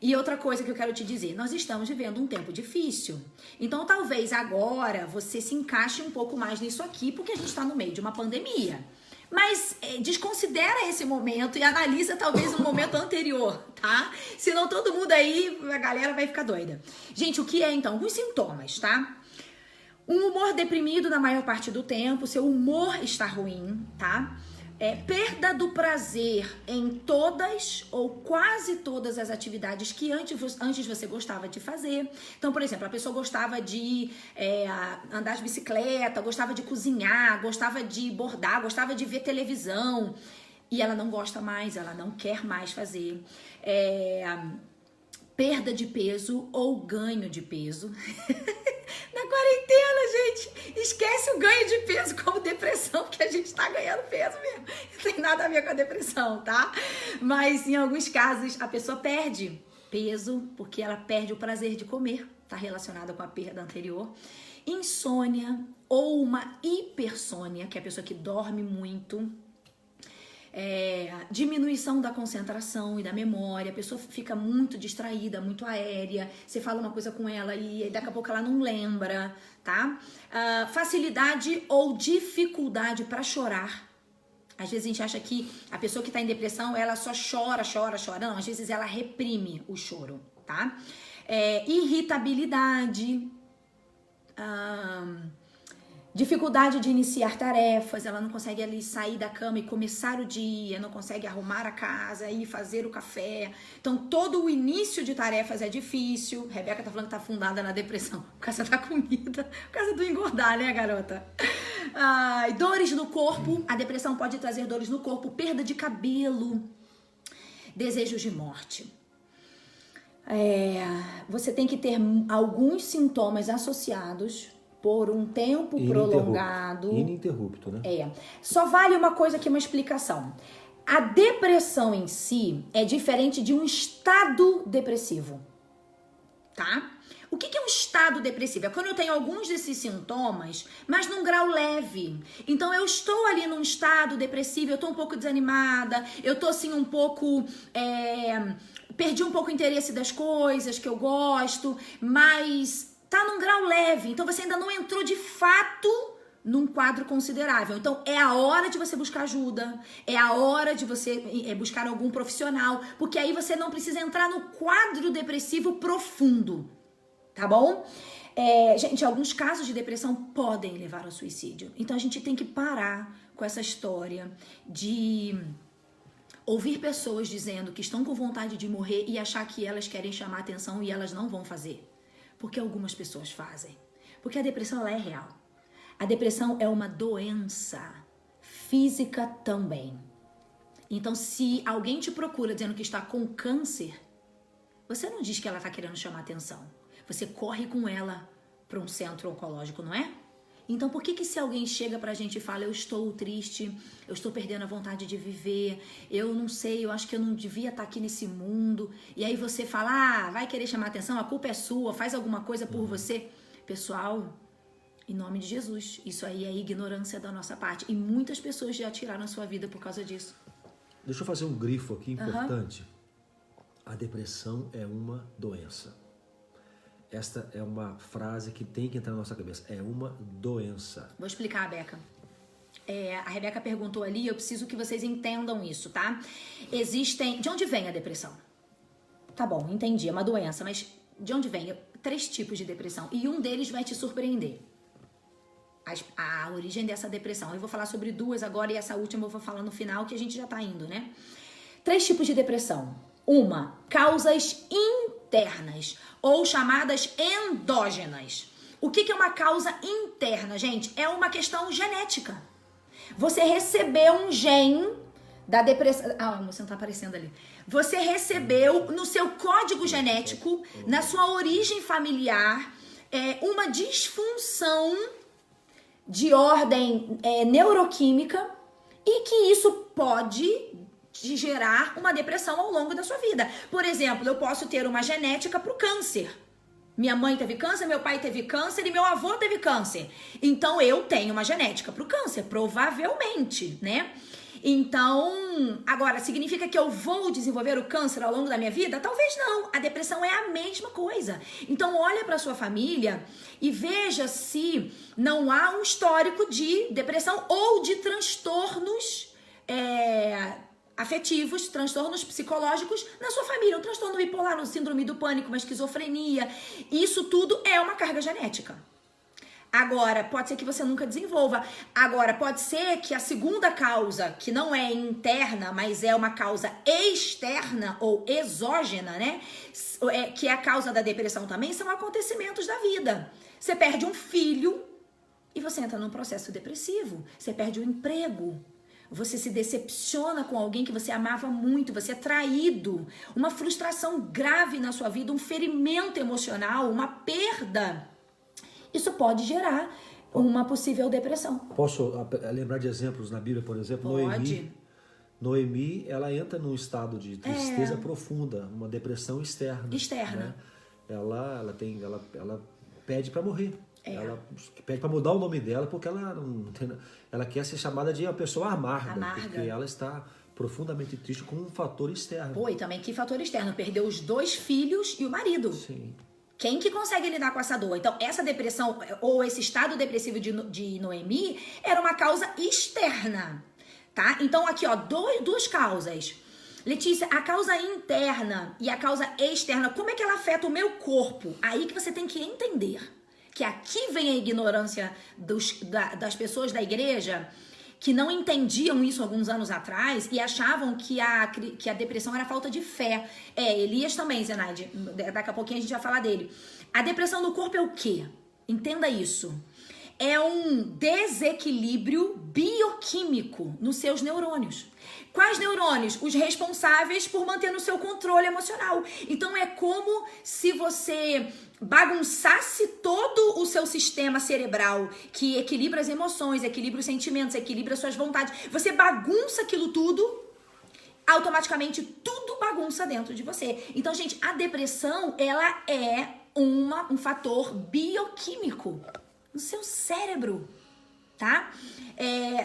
E outra coisa que eu quero te dizer, nós estamos vivendo um tempo difícil. Então, talvez agora você se encaixe um pouco mais nisso aqui, porque a gente está no meio de uma pandemia. Mas desconsidera esse momento e analisa talvez um momento anterior, tá? Senão todo mundo aí, a galera vai ficar doida. Gente, o que é então? Os sintomas, tá? Um humor deprimido na maior parte do tempo, seu humor está ruim, tá? Perda do prazer em todas ou quase todas as atividades que antes você gostava de fazer. Então, por exemplo, a pessoa gostava de andar de bicicleta, gostava de cozinhar, gostava de bordar, gostava de ver televisão. E ela não gosta mais, ela não quer mais fazer. Perda de peso ou ganho de peso. Na quarentena, gente, esquece o ganho de peso como depressão, porque a gente tá ganhando peso mesmo. Não tem nada a ver com a depressão, tá? Mas em alguns casos a pessoa perde peso porque ela perde o prazer de comer. Tá relacionada com a perda anterior. Insônia ou uma hipersônia, que é a pessoa que dorme muito. Diminuição da concentração e da memória, a pessoa fica muito distraída, muito aérea, você fala uma coisa com ela e daqui a pouco ela não lembra, tá? Facilidade ou dificuldade para chorar. Às vezes a gente acha que a pessoa que tá em depressão, ela só chora. Não, às vezes ela reprime o choro, tá? Irritabilidade, dificuldade de iniciar tarefas, ela não consegue ali sair da cama e começar o dia, não consegue arrumar a casa e fazer o café. Então, todo o início de tarefas é difícil. Rebeca tá falando que tá afundada na depressão por causa da comida, por causa do engordar, né, garota? Dores no corpo, a depressão pode trazer dores no corpo, perda de cabelo, desejos de morte. Você tem que ter alguns sintomas associados por um tempo prolongado. Ininterrupto, né? Só vale uma coisa aqui, uma explicação. A depressão em si é diferente de um estado depressivo, tá? O que é um estado depressivo? É quando eu tenho alguns desses sintomas, mas num grau leve. Então, eu estou ali num estado depressivo, eu estou um pouco desanimada, eu estou assim um pouco... perdi um pouco o interesse das coisas que eu gosto, mas... tá num grau leve, então você ainda não entrou de fato num quadro considerável. Então é a hora de você buscar ajuda, é a hora de você buscar algum profissional, porque aí você não precisa entrar no quadro depressivo profundo, tá bom? Gente, alguns casos de depressão podem levar ao suicídio, então a gente tem que parar com essa história de ouvir pessoas dizendo que estão com vontade de morrer e achar que elas querem chamar atenção e elas não vão fazer. Porque algumas pessoas fazem. Porque a depressão, ela é real. A depressão é uma doença física também. Então, se alguém te procura dizendo que está com câncer, você não diz que ela está querendo chamar atenção. Você corre com ela para um centro oncológico, não é? Então, por que se alguém chega pra gente e fala, eu estou triste, eu estou perdendo a vontade de viver, eu não sei, eu acho que eu não devia estar aqui nesse mundo, e aí você fala, vai querer chamar atenção, a culpa é sua, faz alguma coisa por você. Pessoal, em nome de Jesus, isso aí é ignorância da nossa parte, e muitas pessoas já tiraram a sua vida por causa disso. Deixa eu fazer um grifo aqui importante. A depressão é uma doença. Esta é uma frase que tem que entrar na nossa cabeça. É uma doença. Vou explicar, Rebeca. A Rebeca perguntou ali, eu preciso que vocês entendam isso, tá? De onde vem a depressão? Tá bom, entendi, é uma doença, mas de onde vem? 3 tipos de depressão. E um deles vai te surpreender. A origem dessa depressão. Eu vou falar sobre 2 agora e essa última eu vou falar no final, que a gente já tá indo, né? 3 tipos de depressão. Uma, causas internas ou chamadas endógenas. O que é uma causa interna, gente? É uma questão genética. Você recebeu um gene da depressão... você não tá aparecendo ali. Você recebeu no seu código genético, na sua origem familiar, uma disfunção de ordem neuroquímica e que isso pode te gerar uma depressão ao longo da sua vida. Por exemplo, eu posso ter uma genética para o câncer. Minha mãe teve câncer, meu pai teve câncer e meu avô teve câncer. Então, eu tenho uma genética para o câncer, provavelmente, né? Então, agora, significa que eu vou desenvolver o câncer ao longo da minha vida? Talvez não. A depressão é a mesma coisa. Então, olha para sua família e veja se não há um histórico de depressão ou de transtornos afetivos, transtornos psicológicos na sua família. Um transtorno bipolar, um síndrome do pânico, uma esquizofrenia. Isso tudo é uma carga genética. Agora, pode ser que você nunca desenvolva. Agora, pode ser que a segunda causa, que não é interna, mas é uma causa externa ou exógena, né? Que é a causa da depressão também, são acontecimentos da vida. Você perde um filho e você entra num processo depressivo. Você perde o emprego. Você se decepciona com alguém que você amava muito. Você é traído. Uma frustração grave na sua vida, um ferimento emocional, uma perda. Isso pode gerar uma possível depressão. Posso lembrar de exemplos na Bíblia, por exemplo? Pode. Noemi, ela entra num estado de tristeza profunda, uma depressão externa. Né? Ela pede para morrer. Ela pede para mudar o nome dela porque ela quer ser chamada de uma pessoa amarga. Porque ela está profundamente triste com um fator externo. Pô, e também que fator externo? Perdeu os 2 filhos e o marido. Sim. Quem que consegue lidar com essa dor? Então, essa depressão ou esse estado depressivo de Noemi era uma causa externa, tá? Então, aqui, ó, duas causas. Letícia, a causa interna e a causa externa, como é que ela afeta o meu corpo? Aí que você tem que entender. Que aqui vem a ignorância das pessoas da igreja que não entendiam isso alguns anos atrás e achavam que a depressão era falta de fé. Elias também, Zenaide. Daqui a pouquinho a gente vai falar dele. A depressão do corpo é o quê? Entenda isso. É um desequilíbrio bioquímico nos seus neurônios. Quais neurônios? Os responsáveis por manter no seu controle emocional. Então é como se você bagunçasse todo o seu sistema cerebral que equilibra as emoções, equilibra os sentimentos, equilibra as suas vontades. Você bagunça aquilo tudo, automaticamente tudo bagunça dentro de você. Então, gente, a depressão, ela é um fator bioquímico no seu cérebro, tá?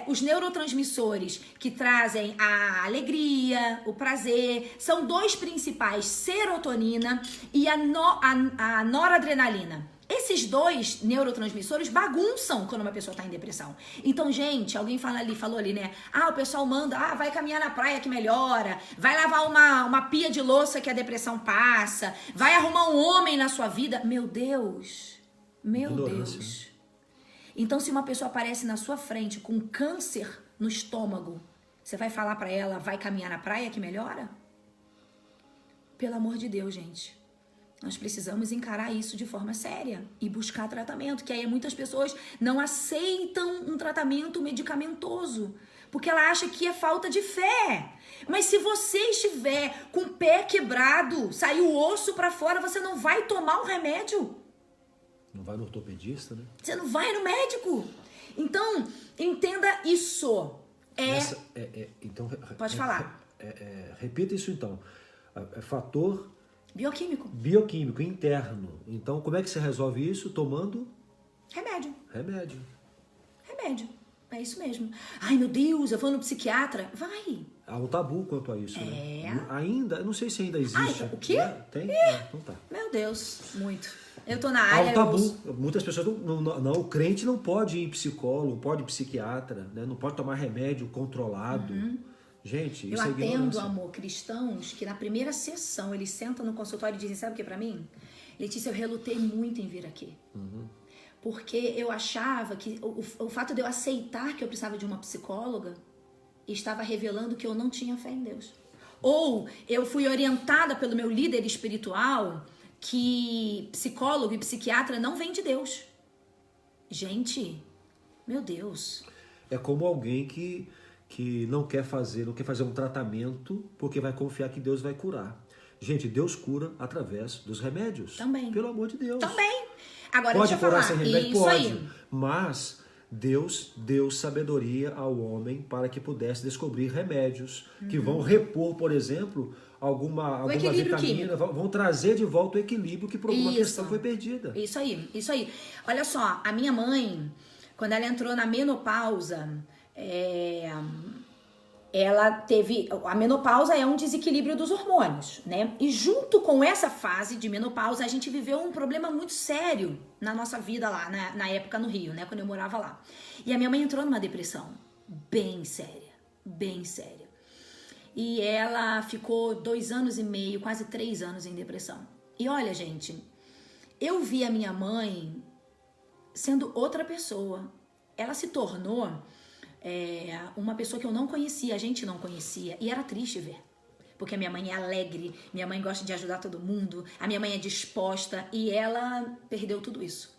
Os neurotransmissores que trazem a alegria, o prazer, são 2 principais, serotonina e a noradrenalina. Esses 2 neurotransmissores bagunçam quando uma pessoa está em depressão. Então, gente, alguém falou ali, né? O pessoal manda, vai caminhar na praia que melhora, vai lavar uma pia de louça que a depressão passa, vai arrumar um homem na sua vida. Meu Deus, Deus. Então, se uma pessoa aparece na sua frente com câncer no estômago, você vai falar pra ela, vai caminhar na praia que melhora? Pelo amor de Deus, gente. Nós precisamos encarar isso de forma séria e buscar tratamento, que aí muitas pessoas não aceitam um tratamento medicamentoso, porque ela acha que é falta de fé. Mas se você estiver com o pé quebrado, saiu o osso pra fora, você não vai tomar um remédio. Não vai no ortopedista, né? Você não vai no médico. Então, entenda isso. Então, pode falar. Repita isso então. Fator bioquímico interno. Então, como é que você resolve isso? Tomando remédio. Remédio. É isso mesmo. Ai, meu Deus, eu vou no psiquiatra. Vai. Há um tabu quanto a isso, né? Ainda, eu não sei se ainda existe. O quê? Tem? Então tá. Meu Deus, muito. Eu tô na área. Há um tabu. Muitas pessoas não, o crente não pode ir em psicólogo, pode ir em psiquiatra, né? Não pode tomar remédio controlado. Gente, isso é ignorância. Eu atendo, amor, cristãos que na primeira sessão eles sentam no consultório e dizem, sabe o que pra mim? Letícia, eu relutei muito em vir aqui. Porque eu achava que o fato de eu aceitar que eu precisava de uma psicóloga estava revelando que eu não tinha fé em Deus. Ou eu fui orientada pelo meu líder espiritual que psicólogo e psiquiatra não vem de Deus. Gente, meu Deus. É como alguém que não quer fazer um tratamento porque vai confiar que Deus vai curar. Gente, Deus cura através dos remédios. Também. Pelo amor de Deus. Também. Agora, pode curar sem remédio? Isso pode. Aí. Mas Deus deu sabedoria ao homem para que pudesse descobrir remédios que vão repor, por exemplo, alguma vitamina, químico. Vão trazer de volta o equilíbrio que por alguma questão foi perdida. Isso aí. Olha só, a minha mãe, quando ela entrou na menopausa, ela teve... A menopausa é um desequilíbrio dos hormônios, né? E junto com essa fase de menopausa, a gente viveu um problema muito sério na nossa vida lá, na época no Rio, né? Quando eu morava lá. E a minha mãe entrou numa depressão bem séria, bem séria. E ela ficou 2 anos e meio, quase 3 anos em depressão. E olha, gente, eu vi a minha mãe sendo outra pessoa. Ela se tornou... uma pessoa que eu não conhecia, a gente não conhecia, e era triste ver, porque a minha mãe é alegre, minha mãe gosta de ajudar todo mundo, a minha mãe é disposta, e ela perdeu tudo isso.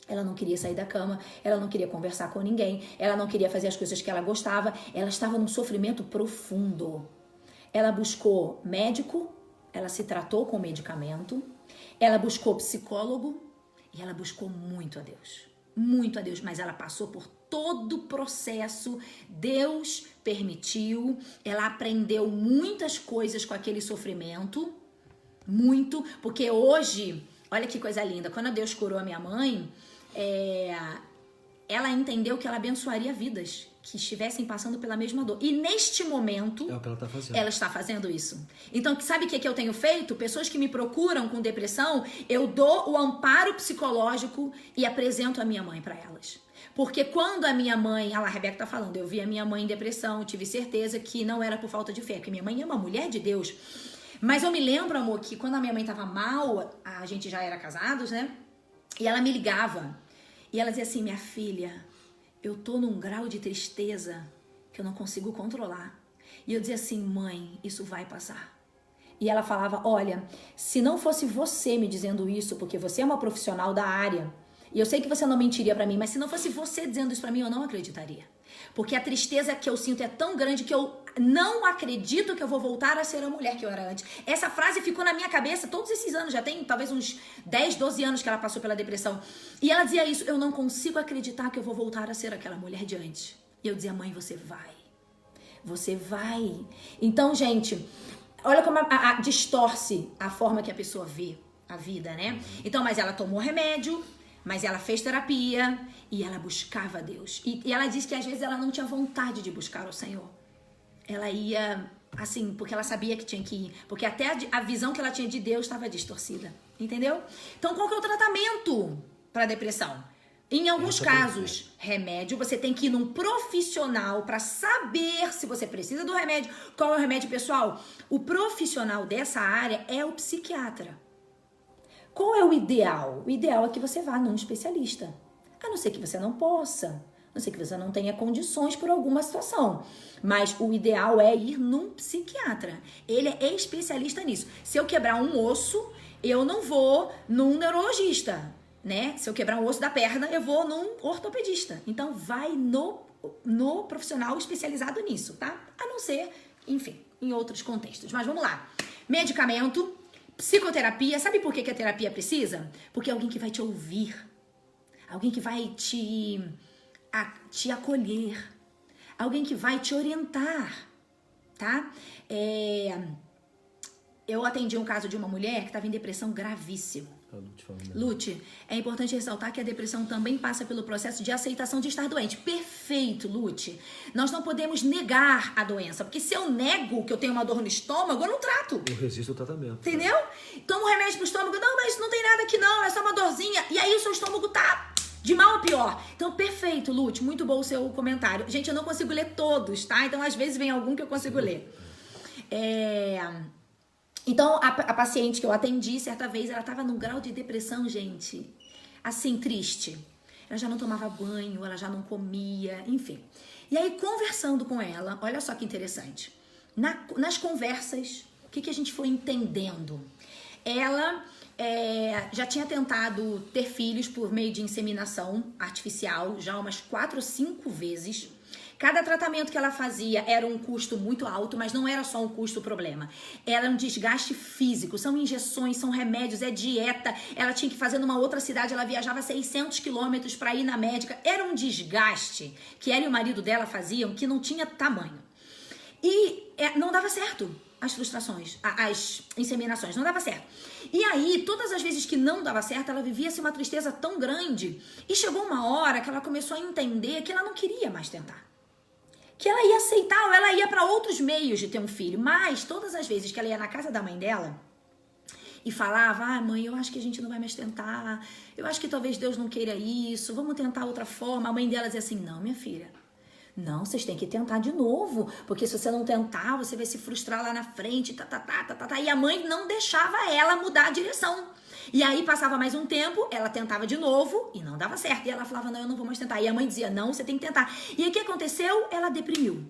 Ela não queria sair da cama, ela não queria conversar com ninguém, ela não queria fazer as coisas que ela gostava, ela estava num sofrimento profundo. Ela buscou médico, ela se tratou com medicamento, ela buscou psicólogo e ela buscou muito a Deus, mas ela passou por todo o processo, Deus permitiu, ela aprendeu muitas coisas com aquele sofrimento, muito, porque hoje, olha que coisa linda, quando Deus curou a minha mãe, ela entendeu que ela abençoaria vidas que estivessem passando pela mesma dor. E neste momento, é o que ela está fazendo. Ela está fazendo isso. Então, sabe o que eu tenho feito? Pessoas que me procuram com depressão, eu dou o amparo psicológico e apresento a minha mãe para elas. Porque quando a minha mãe, a Rebeca tá falando, eu vi a minha mãe em depressão, tive certeza que não era por falta de fé, porque minha mãe é uma mulher de Deus. Mas eu me lembro, amor, que quando a minha mãe tava mal, a gente já era casados, né? E ela me ligava. E ela dizia assim, minha filha, eu tô num grau de tristeza que eu não consigo controlar. E eu dizia assim, mãe, isso vai passar. E ela falava, olha, se não fosse você me dizendo isso, porque você é uma profissional da área, e eu sei que você não mentiria pra mim, mas se não fosse você dizendo isso pra mim, eu não acreditaria. Porque a tristeza que eu sinto é tão grande que eu não acredito que eu vou voltar a ser a mulher que eu era antes. Essa frase ficou na minha cabeça todos esses anos, já tem talvez uns 10, 12 anos que ela passou pela depressão. E ela dizia isso, eu não consigo acreditar que eu vou voltar a ser aquela mulher de antes. E eu dizia, mãe, você vai. Você vai. Então, gente, olha como distorce a forma que a pessoa vê a vida, né? Então, mas ela tomou remédio, mas ela fez terapia e ela buscava a Deus. E ela disse que às vezes ela não tinha vontade de buscar o Senhor. Ela ia assim, porque ela sabia que tinha que ir. Porque até a visão que ela tinha de Deus estava distorcida. Entendeu? Então, qual que é o tratamento para depressão? Em alguns casos, remédio. Você tem que ir num profissional para saber se você precisa do remédio. Qual é o remédio, pessoal? O profissional dessa área é o psiquiatra. Qual é o ideal? O ideal é que você vá num especialista. A não ser que você não possa. A não ser que você não tenha condições por alguma situação. Mas o ideal é ir num psiquiatra. Ele é especialista nisso. Se eu quebrar um osso, eu não vou num neurologista, né? Se eu quebrar um osso da perna, eu vou num ortopedista. Então, vai no profissional especializado nisso, tá? A não ser, enfim, em outros contextos. Mas vamos lá. Medicamento, psicoterapia. Sabe por que a terapia precisa? Porque é alguém que vai te ouvir. Alguém que vai te acolher. Alguém que vai te orientar, tá? Eu atendi um caso de uma mulher que estava em depressão gravíssima. Lute, é importante ressaltar que a depressão também passa pelo processo de aceitação de estar doente. Perfeito, Lute. Nós não podemos negar a doença, porque se eu nego que eu tenho uma dor no estômago, eu não trato. Eu resisto ao tratamento. Entendeu? Tomo remédio pro estômago, não, mas não tem nada aqui não, é só uma dorzinha. E aí o seu estômago tá de mal a pior. Então, perfeito, Lute, muito bom o seu comentário. Gente, eu não consigo ler todos, tá? Então, às vezes vem algum que eu consigo ler. Então, a paciente que eu atendi, certa vez, ela tava num grau de depressão, gente, assim, triste. Ela já não tomava banho, ela já não comia, enfim. E aí, conversando com ela, olha só que interessante. Nas conversas, o que a gente foi entendendo? Ela já tinha tentado ter filhos por meio de inseminação artificial, já umas 4 ou 5 vezes. Cada tratamento que ela fazia era um custo muito alto, mas não era só um custo o problema. Era um desgaste físico, são injeções, são remédios, é dieta. Ela tinha que fazer numa outra cidade, ela viajava 600 quilômetros para ir na médica. Era um desgaste que ela e o marido dela faziam que não tinha tamanho. E não dava certo as frustrações, as inseminações, não dava certo. E aí, todas as vezes que não dava certo, ela vivia-se uma tristeza tão grande. E chegou uma hora que ela começou a entender que ela não queria mais tentar. Que ela ia aceitar, ou ela ia para outros meios de ter um filho. Mas, todas as vezes que ela ia na casa da mãe dela e falava, mãe, eu acho que a gente não vai mais tentar. Eu acho que talvez Deus não queira isso. Vamos tentar outra forma. A mãe dela dizia assim, não, minha filha. Não, vocês têm que tentar de novo, porque se você não tentar, você vai se frustrar lá na frente, E a mãe não deixava ela mudar a direção. E aí passava mais um tempo, ela tentava de novo e não dava certo. E ela falava, não, eu não vou mais tentar. E a mãe dizia, não, você tem que tentar. E aí o que aconteceu? Ela deprimiu.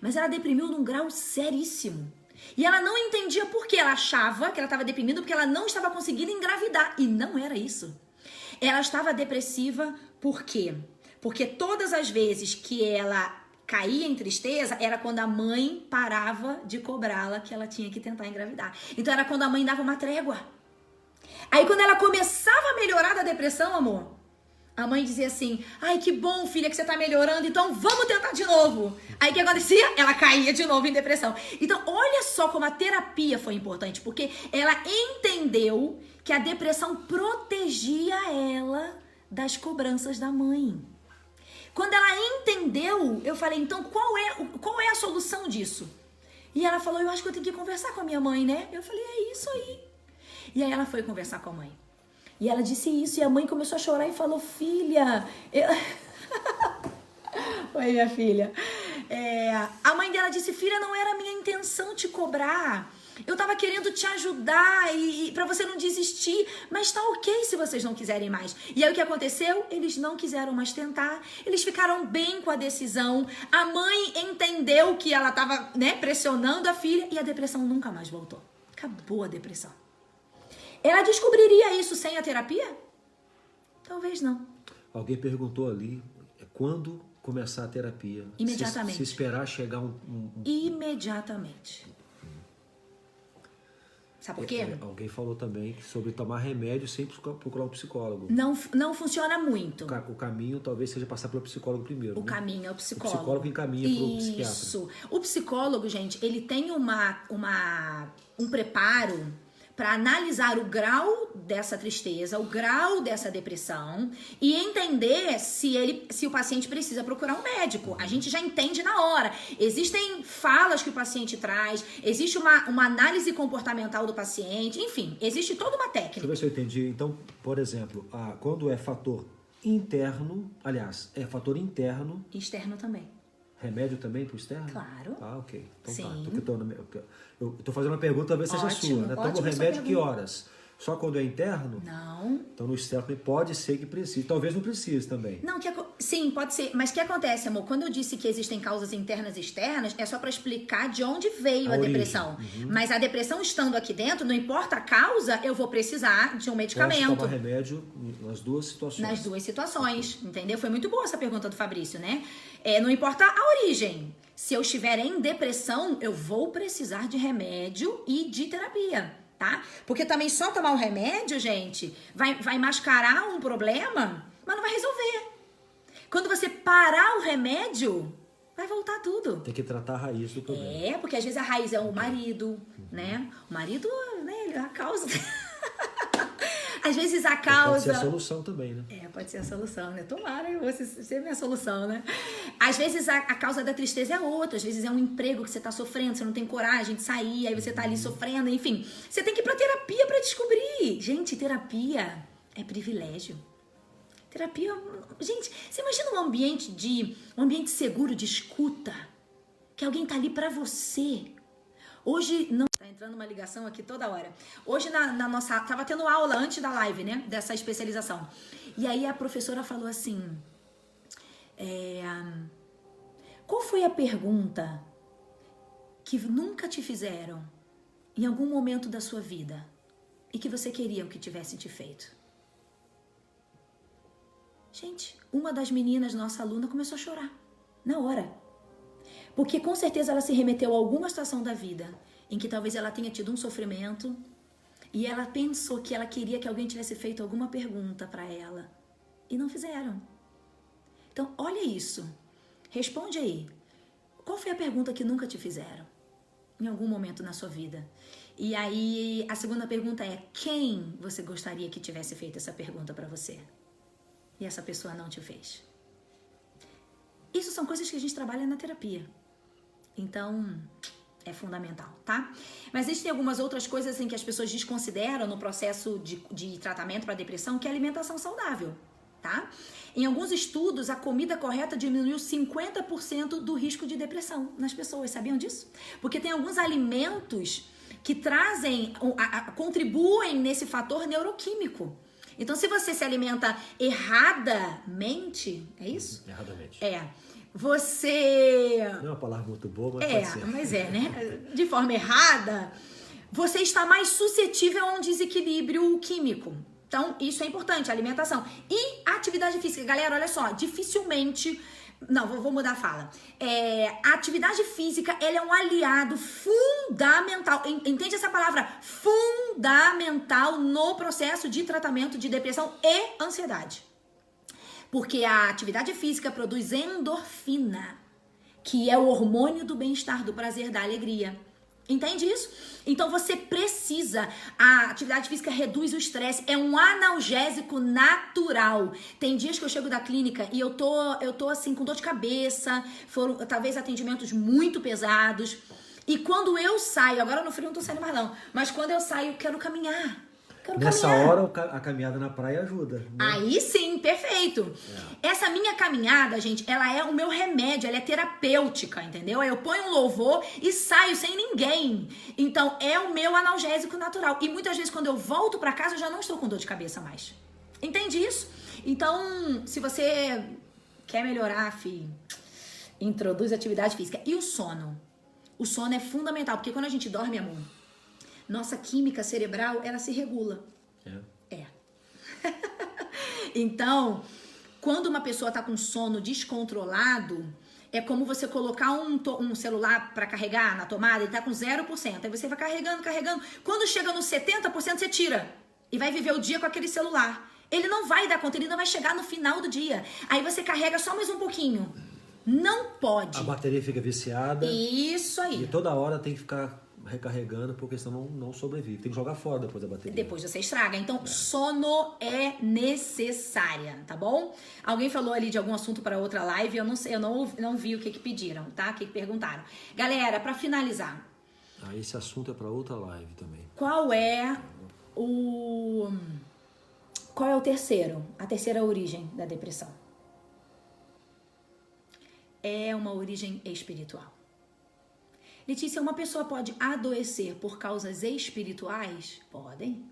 Mas ela deprimiu num grau seríssimo. E ela não entendia por que. Ela achava que ela estava deprimindo porque ela não estava conseguindo engravidar. E não era isso. Ela estava depressiva por quê? Porque todas as vezes que ela caía em tristeza, era quando a mãe parava de cobrá-la que ela tinha que tentar engravidar. Então era quando a mãe dava uma trégua. Aí quando ela começava a melhorar da depressão, amor, a mãe dizia assim, ai que bom filha que você tá melhorando, então vamos tentar de novo. Aí o que acontecia? Ela caía de novo em depressão. Então olha só como a terapia foi importante, porque ela entendeu que a depressão protegia ela das cobranças da mãe. Quando ela entendeu, eu falei, então qual é a solução disso? E ela falou, eu acho que eu tenho que conversar com a minha mãe, né? Eu falei, é isso aí. E aí ela foi conversar com a mãe. E ela disse isso, e a mãe começou a chorar e falou, filha... Oi, minha filha. A mãe dela disse, filha, não era a minha intenção te cobrar. Eu tava querendo te ajudar e pra você não desistir, mas tá ok se vocês não quiserem mais. E aí o que aconteceu? Eles não quiseram mais tentar, eles ficaram bem com a decisão. A mãe entendeu que ela tava, pressionando a filha e a depressão nunca mais voltou. Acabou a depressão. Ela descobriria isso sem a terapia? Talvez não. Alguém perguntou ali, quando começar a terapia? Imediatamente. Se esperar chegar Imediatamente. Sabe por quê? Alguém falou também sobre tomar remédio sem procurar um psicólogo. Não funciona muito. O caminho talvez seja passar pelo psicólogo primeiro. O caminho é o psicólogo. O psicólogo encaminha para o psiquiatra. Isso. O psicólogo, gente, ele tem um preparo para analisar o grau dessa tristeza, o grau dessa depressão e entender se o paciente precisa procurar um médico. A gente já entende na hora. Existem falas que o paciente traz, existe uma análise comportamental do paciente, enfim, existe toda uma técnica. Deixa eu ver se eu entendi. Então, por exemplo, quando é fator interno, aliás, é fator interno... Externo também. Remédio também para o externo? Claro. Ok. Então sim. Eu estou fazendo uma pergunta, talvez seja sua, né? Toma o remédio que horas? Só quando é interno? Não. Então no externo pode ser que precise. Talvez não precise também. Não, sim, pode ser. Mas o que acontece, amor? Quando eu disse que existem causas internas e externas, é só para explicar de onde veio a depressão. Uhum. Mas a depressão estando aqui dentro, não importa a causa, eu vou precisar de um medicamento. Posso tomar remédio nas duas situações. Nas duas situações, entendeu? Foi muito boa essa pergunta do Fabrício, né? Não importa a origem. Se eu estiver em depressão, eu vou precisar de remédio e de terapia. Tá? Porque também só tomar o remédio, gente, vai mascarar um problema, mas não vai resolver. Quando você parar o remédio, vai voltar tudo. Tem que tratar a raiz do problema. Porque às vezes a raiz é o marido, né? O marido, né, a causa... Às vezes a causa... Pode ser a solução também, né? Pode ser a solução, né? Tomara, eu vou ser minha solução, né? Às vezes a causa da tristeza é outra. Às vezes é um emprego que você tá sofrendo, você não tem coragem de sair, aí você tá ali sofrendo, enfim. Você tem que ir pra terapia pra descobrir. Gente, terapia é privilégio. Terapia... Gente, você imagina um ambiente seguro de escuta, que alguém tá ali pra você. Hoje não... Tá entrando uma ligação aqui toda hora. Hoje na nossa... Tava tendo aula antes da live, né? Dessa especialização. E aí a professora falou assim... Qual foi a pergunta que nunca te fizeram em algum momento da sua vida e que você queria que tivesse te feito? Gente, uma das meninas, nossa aluna, começou a chorar Na hora. Porque com certeza ela se remeteu a alguma situação da vida em que talvez ela tenha tido um sofrimento e ela pensou que ela queria que alguém tivesse feito alguma pergunta para ela e não fizeram. Então, olha isso. Responde aí. Qual foi a pergunta que nunca te fizeram em algum momento na sua vida? E aí, a segunda pergunta é: quem você gostaria que tivesse feito essa pergunta para você? E essa pessoa não te fez. Isso são coisas que a gente trabalha na terapia. Então, é fundamental, tá? Mas existem algumas outras coisas assim, que as pessoas desconsideram no processo de tratamento para depressão, que é a alimentação saudável, tá? Em alguns estudos, a comida correta diminuiu 50% do risco de depressão nas pessoas. Sabiam disso? Porque tem alguns alimentos que trazem, contribuem nesse fator neuroquímico. Então, se você se alimenta erradamente, é isso? Erradamente. Você... Não é uma palavra muito boa, mas pode ser. Mas né? De forma errada, você está mais suscetível a um desequilíbrio químico. Então, isso é importante, alimentação. E atividade física. Galera, olha só, dificilmente... Não, vou mudar a fala. A atividade física, ela é um aliado fundamental. Entende essa palavra? Fundamental no processo de tratamento de depressão e ansiedade. Porque a atividade física produz endorfina, que é o hormônio do bem-estar, do prazer, da alegria. Entende isso? Então você precisa, a atividade física reduz o estresse, é um analgésico natural. Tem dias que eu chego da clínica e eu tô assim com dor de cabeça, foram talvez atendimentos muito pesados. E quando eu saio, agora no frio não tô saindo mais não, mas quando eu saio, eu quero caminhar. Nessa hora, a caminhada na praia ajuda. Né? Aí sim, perfeito. Essa minha caminhada, gente, ela é o meu remédio, ela é terapêutica, entendeu? Eu ponho um louvor e saio sem ninguém. Então, é o meu analgésico natural. E muitas vezes, quando eu volto pra casa, eu já não estou com dor de cabeça mais. Entende isso? Então, se você quer melhorar, introduz atividade física. E o sono? O sono é fundamental, porque quando a gente dorme, amor, nossa química cerebral, ela se regula. Então, quando uma pessoa tá com sono descontrolado, é como você colocar um celular para carregar na tomada, ele tá com 0%. Aí você vai carregando. Quando chega no 70%, você tira. E vai viver o dia com aquele celular. Ele não vai dar conta, ele não vai chegar no final do dia. Aí você carrega só mais um pouquinho. Não pode. A bateria fica viciada. Isso aí. E toda hora tem que ficar recarregando, porque senão não sobrevive. Tem que jogar fora depois da bateria. Depois você estraga. Então, sono é necessária, tá bom? Alguém falou ali de algum assunto para outra live, eu não sei, eu não vi o que pediram, tá? O que perguntaram. Galera, para finalizar. Esse assunto é para outra live também. Qual é a terceira origem da depressão? É uma origem espiritual. Letícia, uma pessoa pode adoecer por causas espirituais? Podem.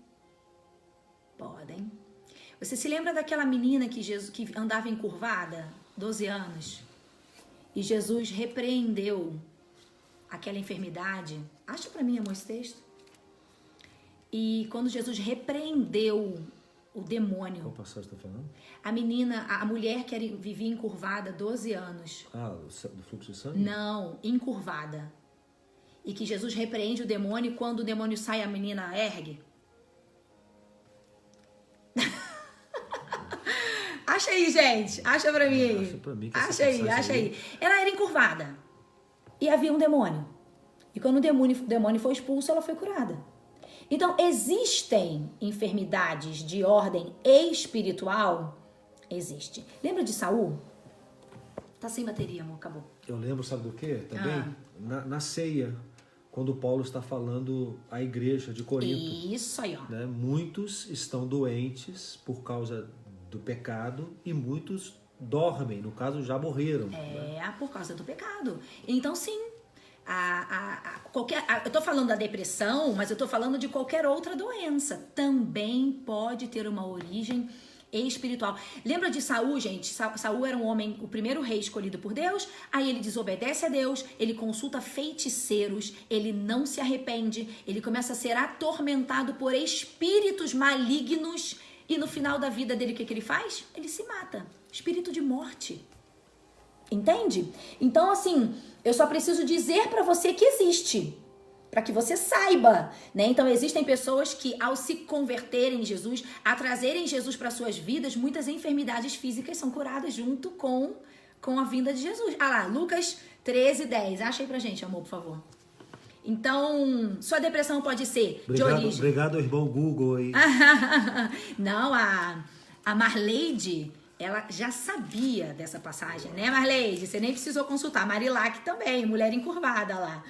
Você se lembra daquela menina que andava encurvada, 12 anos? E Jesus repreendeu aquela enfermidade? Acha pra mim, amor, esse texto? E quando Jesus repreendeu o demônio... Qual passagem você está falando? A menina, a mulher que vivia encurvada 12 anos. Do fluxo de sangue? Não, encurvada. E que Jesus repreende o demônio e quando o demônio sai, a menina ergue. Acha aí, gente. Acha pra mim aí. Acha pra mim. Acha aí. Ela era encurvada. E havia um demônio. E quando o demônio foi expulso, ela foi curada. Então, existem enfermidades de ordem espiritual? Existe. Lembra de Saul? Tá sem bateria, amor. Acabou. Eu lembro, sabe do quê? Também? Na ceia, quando Paulo está falando à igreja de Corinto. Isso aí, ó. Né? Muitos estão doentes por causa do pecado e muitos dormem, no caso já morreram. Por causa do pecado. Então, sim. Eu tô falando da depressão, mas eu tô falando de qualquer outra doença. Também pode ter uma origem espiritual. Lembra de Saul, gente? Saul era um homem, o primeiro rei escolhido por Deus. Aí ele desobedece a Deus, ele consulta feiticeiros, ele não se arrepende, ele começa a ser atormentado por espíritos malignos e no final da vida dele, o que ele faz? Ele se mata. Espírito de morte. Entende? Então, assim, eu só preciso dizer pra você que existe, para que você saiba, né? Então, existem pessoas que, ao se converterem em Jesus, a trazerem Jesus para suas vidas, muitas enfermidades físicas são curadas junto com a vinda de Jesus. Ah lá, Lucas 13:10. Acha aí pra gente, amor, por favor. Então, sua depressão pode ser de origem... Obrigado ao irmão Google aí. Não, a Marleide, ela já sabia dessa passagem, né, Marleide? Você nem precisou consultar. Marilac também, mulher encurvada lá.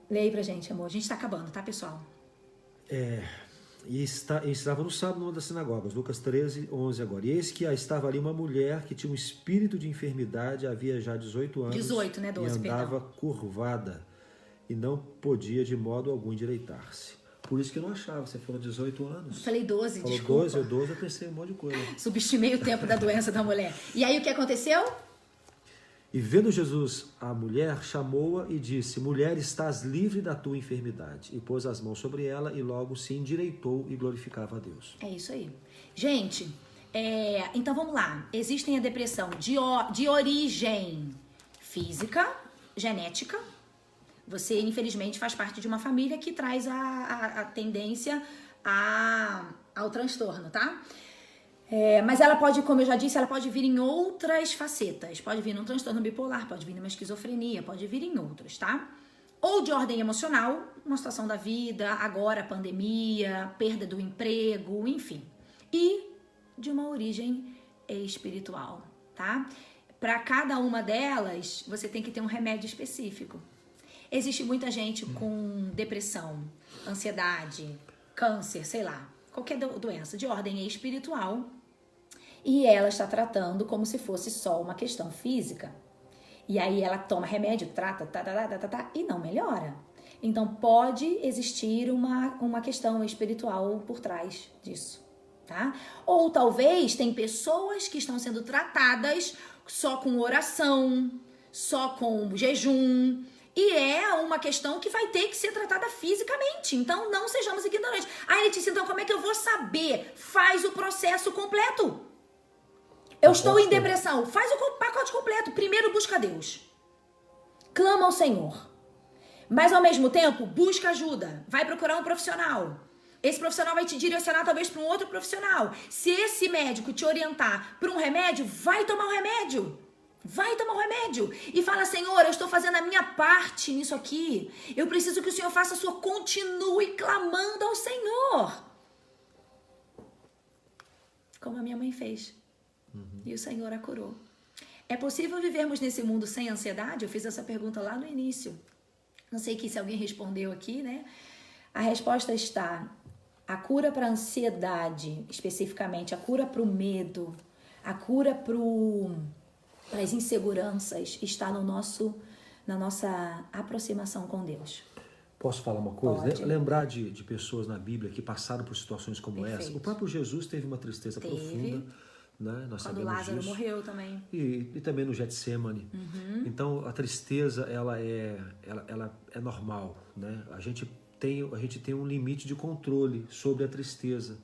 Leia pra gente, amor. A gente tá acabando, tá, pessoal? E estava no sábado numa das sinagogas, Lucas 13:11 agora. E eis que estava ali uma mulher que tinha um espírito de enfermidade, havia já 18 anos. 18, né? 12, e andava curvada e não podia de modo algum endireitar-se. Por isso que eu não achava, você falou 18 anos. Eu falei 12, falou desculpa. 12, eu pensei um monte de coisa. Subestimei o tempo da doença da mulher. E aí o que aconteceu? E vendo Jesus a mulher, chamou-a e disse: mulher, estás livre da tua enfermidade. E pôs as mãos sobre ela e logo se endireitou e glorificava a Deus. É isso aí. Gente, então vamos lá. Existem a depressão de origem física, genética. Você, infelizmente, faz parte de uma família que traz a tendência ao transtorno, tá? Mas ela pode, como eu já disse, ela pode vir em outras facetas. Pode vir num transtorno bipolar, pode vir numa esquizofrenia, pode vir em outros, tá? Ou de ordem emocional, uma situação da vida, agora pandemia, perda do emprego, enfim. E de uma origem espiritual, tá? Para cada uma delas, você tem que ter um remédio específico. Existe muita gente com depressão, ansiedade, câncer, sei lá, qualquer doença de ordem espiritual, e ela está tratando como se fosse só uma questão física. E aí ela toma remédio, trata, e não melhora. Então pode existir uma questão espiritual por trás disso, tá? Ou talvez tem pessoas que estão sendo tratadas só com oração, só com jejum, e é uma questão que vai ter que ser tratada fisicamente. Então, não sejamos ignorantes. Ah, Letícia, então como é que eu vou saber? Faz o processo completo. Eu estou em depressão. Faz o pacote completo. Primeiro, busca Deus. Clama ao Senhor. Mas, ao mesmo tempo, busca ajuda. Vai procurar um profissional. Esse profissional vai te direcionar, talvez, para um outro profissional. Se esse médico te orientar para um remédio, vai tomar o remédio. Vai tomar o remédio e fala: Senhor, eu estou fazendo a minha parte nisso aqui. Eu preciso que o Senhor faça a sua. Continue clamando ao Senhor. Como a minha mãe fez. E o Senhor a curou. É possível vivermos nesse mundo sem ansiedade? Eu fiz essa pergunta lá no início. Não sei se alguém respondeu aqui, né? A resposta está: a cura para a ansiedade, especificamente, a cura para o medo, a cura para as inseguranças está na nossa aproximação com Deus. Posso falar uma coisa? Pode. Lembrar de pessoas na Bíblia que passaram por situações como Perfeito. essa. O próprio Jesus teve uma tristeza profunda, né? Nós Quando sabemos Lázaro disso. morreu também. E também no Getsemane. Então a tristeza ela é normal, né? A gente tem um limite de controle sobre a tristeza.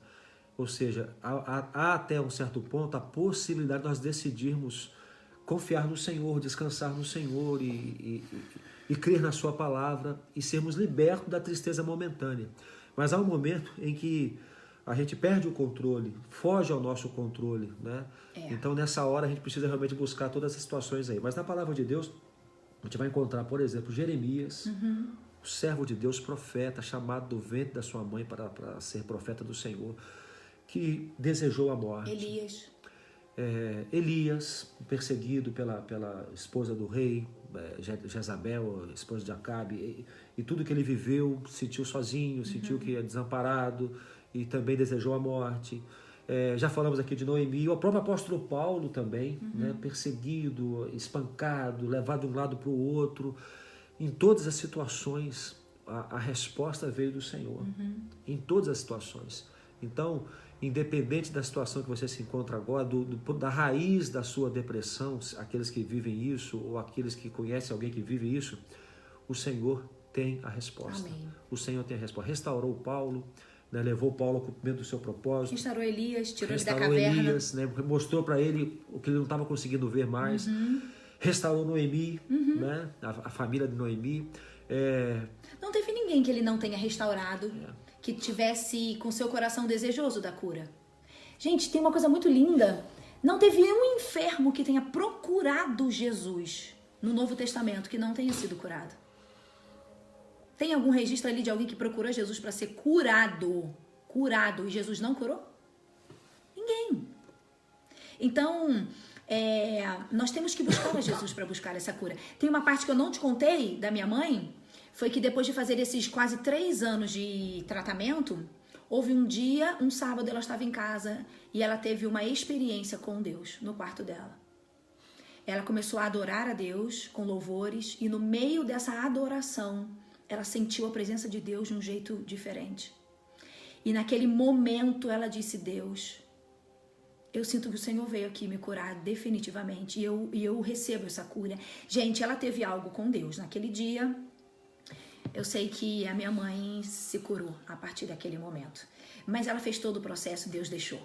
Ou seja, há até um certo ponto a possibilidade de nós decidirmos confiar no Senhor, descansar no Senhor e crer na sua palavra e sermos libertos da tristeza momentânea. Mas há um momento em que a gente perde o controle, foge ao nosso controle, né? Então nessa hora a gente precisa realmente buscar todas essas situações aí. Mas na palavra de Deus, a gente vai encontrar, por exemplo, Jeremias, o servo de Deus, profeta, chamado do ventre da sua mãe para ser profeta do Senhor, que desejou a morte. Elias, perseguido pela esposa do rei, Jezabel, esposa de Acabe, e tudo que ele viveu, sentiu sozinho, sentiu que é desamparado e também desejou a morte. Já falamos aqui de Noemi, o próprio apóstolo Paulo também, né, perseguido, espancado, levado de um lado para o outro. Em todas as situações, a resposta veio do Senhor. Em todas as situações. Então, independente da situação que você se encontra agora, da raiz da sua depressão, aqueles que vivem isso, ou aqueles que conhecem alguém que vive isso, o Senhor tem a resposta. Amém. O Senhor tem a resposta. Restaurou Paulo, né? Levou Paulo ao cumprimento do seu propósito. Restaurou Elias, tirou ele da Restaurou caverna. Elias, né? Mostrou para ele o que ele não estava conseguindo ver mais. Restaurou Noemi, né? A família de Noemi. Não teve ninguém que ele não tenha restaurado, que tivesse com seu coração desejoso da cura. Gente, tem uma coisa muito linda. Não teve um enfermo que tenha procurado Jesus no Novo Testamento que não tenha sido curado. Tem algum registro ali de alguém que procurou Jesus para ser curado? Curado, e Jesus não curou? Ninguém. Então, nós temos que buscar a Jesus para buscar essa cura. Tem uma parte que eu não te contei da minha mãe, foi que depois de fazer esses quase 3 anos de tratamento, houve um dia, um sábado, ela estava em casa e ela teve uma experiência com Deus no quarto dela. Ela começou a adorar a Deus com louvores e no meio dessa adoração, ela sentiu a presença de Deus de um jeito diferente. E naquele momento ela disse: Deus, eu sinto que o Senhor veio aqui me curar definitivamente e eu recebo essa cura. Gente, ela teve algo com Deus. Naquele dia, eu sei que a minha mãe se curou a partir daquele momento. Mas ela fez todo o processo, Deus deixou.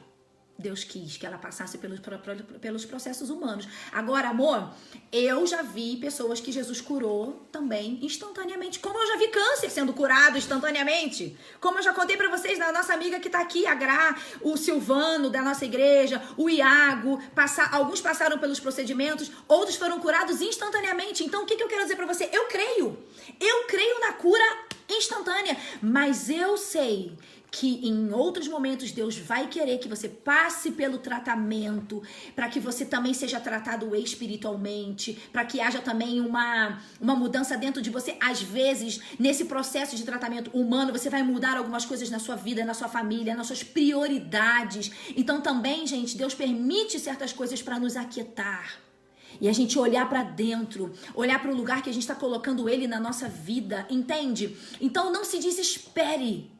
Deus quis que ela passasse pelos processos humanos. Agora, amor, eu já vi pessoas que Jesus curou também instantaneamente. Como eu já vi câncer sendo curado instantaneamente. Como eu já contei pra vocês da nossa amiga que tá aqui, a Gra, o Silvano da nossa igreja, o Iago. Alguns passaram pelos procedimentos, outros foram curados instantaneamente. Então, o que eu quero dizer pra você? Eu creio na cura instantânea. Mas eu sei que em outros momentos Deus vai querer que você passe pelo tratamento, para que você também seja tratado espiritualmente, para que haja também uma mudança dentro de você. Às vezes, nesse processo de tratamento humano, você vai mudar algumas coisas na sua vida, na sua família, nas suas prioridades. Então também, gente, Deus permite certas coisas para nos aquietar. E a gente olhar para dentro, olhar para o lugar que a gente está colocando Ele na nossa vida, entende? Então não se desespere.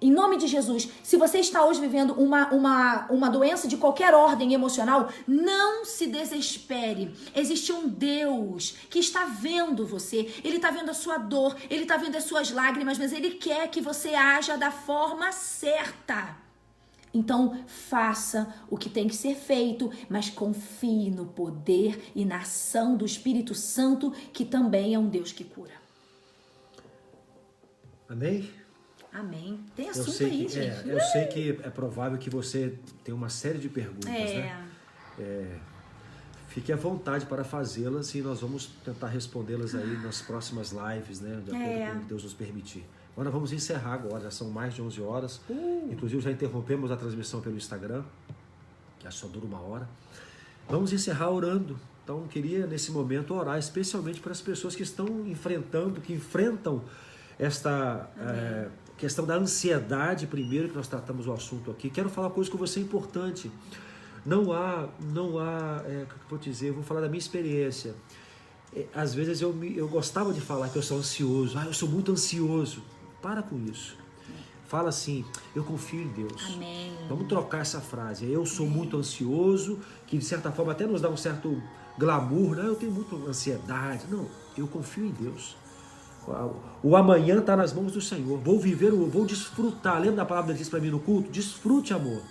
Em nome de Jesus, se você está hoje vivendo uma doença de qualquer ordem emocional, não se desespere. Existe um Deus que está vendo você, Ele está vendo a sua dor, Ele está vendo as suas lágrimas, mas Ele quer que você haja da forma certa. Então, faça o que tem que ser feito, mas confie no poder e na ação do Espírito Santo, que também é um Deus que cura. Amém? Amém. Tem assunto aí, gente. Eu sei que é provável que você tenha uma série de perguntas, né? Fique à vontade para fazê-las e nós vamos tentar respondê-las aí nas próximas lives, né? De acordo com o que Deus nos permitir. Agora vamos encerrar agora, já são mais de 11 horas. Inclusive já interrompemos a transmissão pelo Instagram, que só dura 1 hora. Vamos encerrar orando. Então queria nesse momento orar especialmente para as pessoas que estão que enfrentam esta questão da ansiedade, primeiro, que nós tratamos o assunto aqui. Quero falar uma coisa com você importante. Não há, vou dizer, eu vou falar da minha experiência. Às vezes eu gostava de falar que eu sou ansioso. Eu sou muito ansioso. Para com isso. Fala assim: eu confio em Deus. Amém. Vamos trocar essa frase. Eu sou muito ansioso, que de certa forma até nos dá um certo glamour. Eu tenho muita ansiedade. Não, eu confio em Deus. O amanhã está nas mãos do Senhor. Vou desfrutar. Lembra da palavra que disse para mim no culto? Desfrute, amor.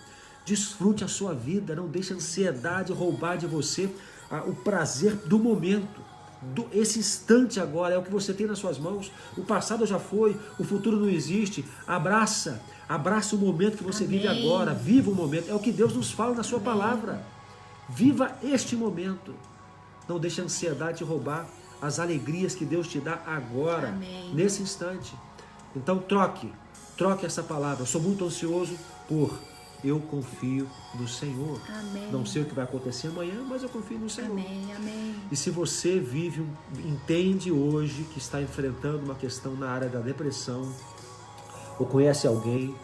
Desfrute a sua vida. Não deixe a ansiedade roubar de você o prazer do momento. Esse instante agora é o que você tem nas suas mãos. O passado já foi, o futuro não existe. Abraça o momento que você vive agora. Viva o momento. É o que Deus nos fala na sua palavra. Viva este momento. Não deixe a ansiedade roubar as alegrias que Deus te dá agora, nesse instante. Então troque essa palavra. Eu sou muito ansioso eu confio no Senhor. Amém. Não sei o que vai acontecer amanhã, mas eu confio no Senhor. Amém. E se você entende hoje que está enfrentando uma questão na área da depressão, ou conhece alguém,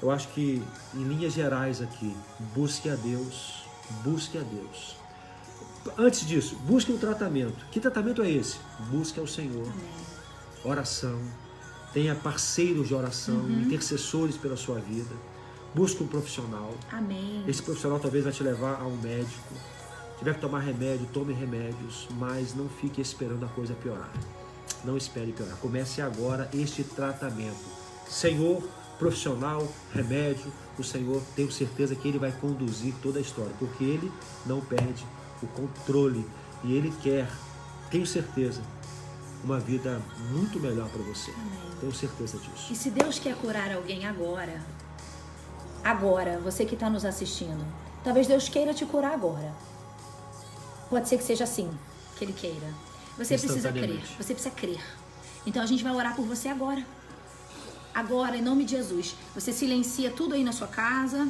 eu acho que, em linhas gerais aqui, busque a Deus. Antes disso, busque um tratamento. Que tratamento é esse? Busque ao Senhor. Amém. Oração. Tenha parceiros de oração, intercessores pela sua vida. Busque um profissional. Amém. Esse profissional talvez vai te levar a um médico. Se tiver que tomar remédio, tome remédios, mas não fique esperando a coisa piorar. Não espere piorar. Comece agora este tratamento. Senhor, profissional, remédio, o Senhor, tenho certeza que Ele vai conduzir toda a história, porque Ele não perde o controle e Ele quer, tenho certeza, uma vida muito melhor para você. Amém. Tenho certeza disso. E se Deus quer curar alguém agora, você que está nos assistindo, talvez Deus queira te curar agora. Pode ser que seja assim, que Ele queira. Você precisa crer, você precisa crer. Então a gente vai orar por você agora. Agora, em nome de Jesus, você silencia tudo aí na sua casa,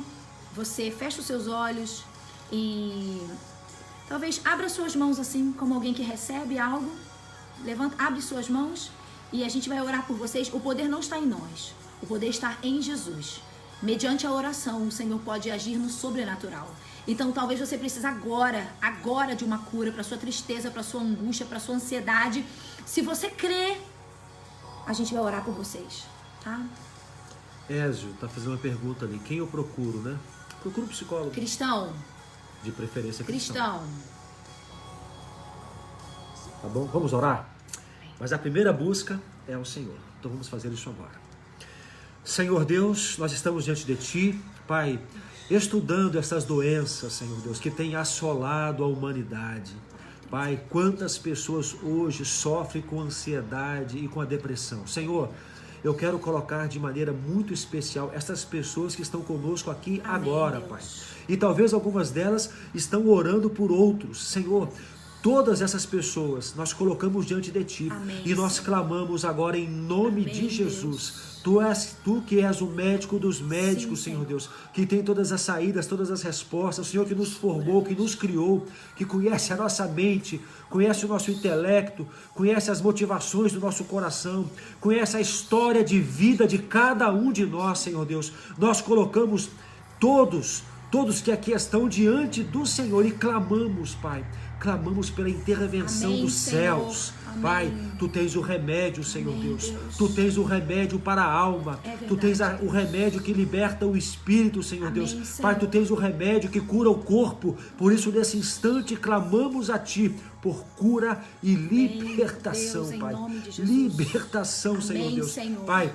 você fecha os seus olhos e talvez abra suas mãos assim, como alguém que recebe algo. Levanta, abre suas mãos e a gente vai orar por vocês. O poder não está em nós, o poder está em Jesus. Mediante a oração, o Senhor pode agir no sobrenatural. Então, talvez você precise agora de uma cura para sua tristeza, para sua angústia, para sua ansiedade. Se você crê, a gente vai orar por vocês, tá? Ézio tá fazendo uma pergunta ali. Quem eu procuro, né? Procuro um psicólogo. Cristão. De preferência cristão. Cristão. Tá bom? Vamos orar? Mas a primeira busca é ao Senhor. Então vamos fazer isso agora. Senhor Deus, nós estamos diante de Ti, Pai, estudando essas doenças, Senhor Deus, que têm assolado a humanidade. Pai, quantas pessoas hoje sofrem com ansiedade e com a depressão. Senhor, eu quero colocar de maneira muito especial essas pessoas que estão conosco aqui agora, Pai. E talvez algumas delas estão orando por outros. Senhor, todas essas pessoas nós colocamos diante de Ti. Amém, e nós clamamos agora em nome de Jesus. Tu que és o médico dos médicos, Senhor Deus, que tem todas as saídas, todas as respostas, o Senhor que nos formou, que nos criou, que conhece a nossa mente, conhece o nosso intelecto, conhece as motivações do nosso coração, conhece a história de vida de cada um de nós, Senhor Deus. Nós colocamos todos que aqui estão diante do Senhor e clamamos, Pai. Clamamos pela intervenção dos céus. Amém. Pai, Tu tens o remédio, Senhor Deus. Tu tens o remédio para a alma. Tu tens o remédio que liberta o espírito, Senhor Deus. Pai, Tu tens o remédio que cura o corpo. Por isso, nesse instante, clamamos a Ti por cura e libertação, Deus, Pai. Em nome de Jesus. Libertação, Amém, Senhor Deus. Senhor. Pai,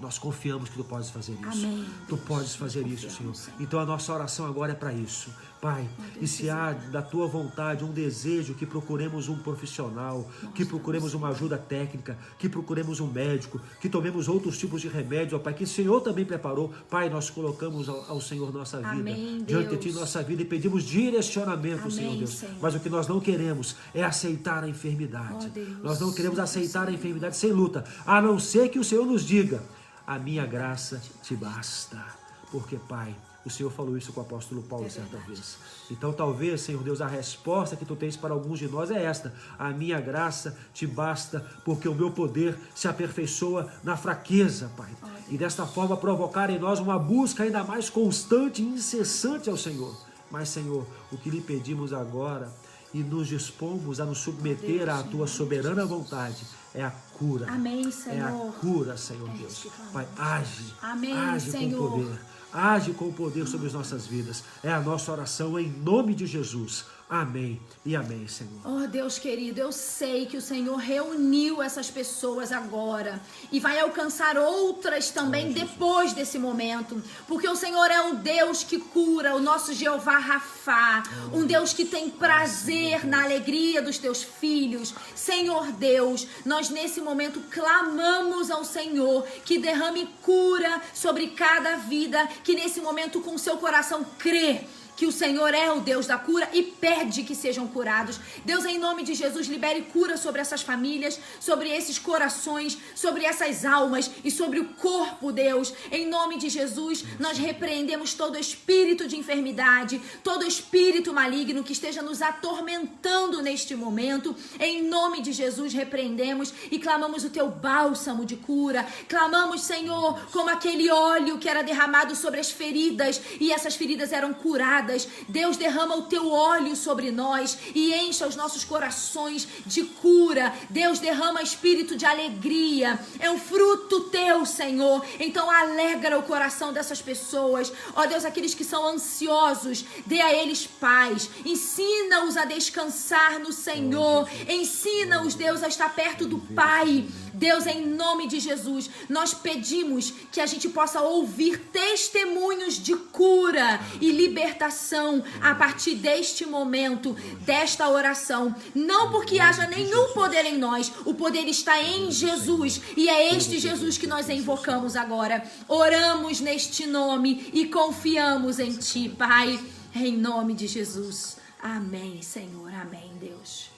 nós confiamos que Tu podes fazer isso. Amém, Tu podes fazer isso, Senhor. Então a nossa oração agora é para isso. Pai, e se há da Tua vontade um desejo que procuremos um profissional, que procuremos uma ajuda técnica, que procuremos um médico, que tomemos outros tipos de remédio, ó Pai, que o Senhor também preparou. Pai, nós colocamos ao Senhor nossa vida, Amém, diante de Deus. Ti nossa vida e pedimos direcionamento, Amém, Senhor Deus. Senhor. Mas o que nós não queremos é aceitar a enfermidade. Deus. Nós não queremos aceitar a enfermidade sem luta, a não ser que o Senhor nos diga: a minha graça te basta. Porque, Pai, o Senhor falou isso com o apóstolo Paulo certa vez. Então, talvez, Senhor Deus, a resposta que Tu tens para alguns de nós é esta: a minha graça te basta, porque o meu poder se aperfeiçoa na fraqueza, Pai. E desta forma provocar em nós uma busca ainda mais constante e incessante ao Senhor. Mas, Senhor, o que lhe pedimos agora e nos dispomos a nos submeter à Tua soberana vontade é a cura. Amém, Senhor. É a cura, Senhor Deus. Pai, age. Amém, age Senhor. com poder. Age com poder sobre as nossas vidas. É a nossa oração em nome de Jesus. Amém e amém, Senhor. Oh, Deus querido, eu sei que o Senhor reuniu essas pessoas agora e vai alcançar outras também depois desse momento, porque o Senhor é um Deus que cura, o nosso Jeová Rafá, um Deus que tem prazer na alegria dos teus filhos. Senhor Deus, nós nesse momento clamamos ao Senhor que derrame cura sobre cada vida, que nesse momento com seu coração crê que o Senhor é o Deus da cura e pede que sejam curados. Deus, em nome de Jesus, libere cura sobre essas famílias, sobre esses corações, sobre essas almas e sobre o corpo, Deus. Em nome de Jesus, nós repreendemos todo espírito de enfermidade, todo espírito maligno que esteja nos atormentando neste momento. Em nome de Jesus, repreendemos e clamamos o Teu bálsamo de cura. Clamamos, Senhor, como aquele óleo que era derramado sobre as feridas e essas feridas eram curadas. Deus, derrama o Teu óleo sobre nós e encha os nossos corações de cura. Deus, derrama espírito de alegria. É um fruto Teu, Senhor. Então alegra o coração dessas pessoas. Ó Deus, aqueles que são ansiosos, dê a eles paz. Ensina-os a descansar no Senhor. Ensina-os, Deus, a estar perto do Pai. Deus, em nome de Jesus, nós pedimos que a gente possa ouvir testemunhos de cura e libertação a partir deste momento, desta oração. Não porque haja nenhum poder em nós, o poder está em Jesus, e é este Jesus que nós invocamos agora. Oramos neste nome e confiamos em Ti, Pai, em nome de Jesus. Amém, Senhor. Amém, Deus.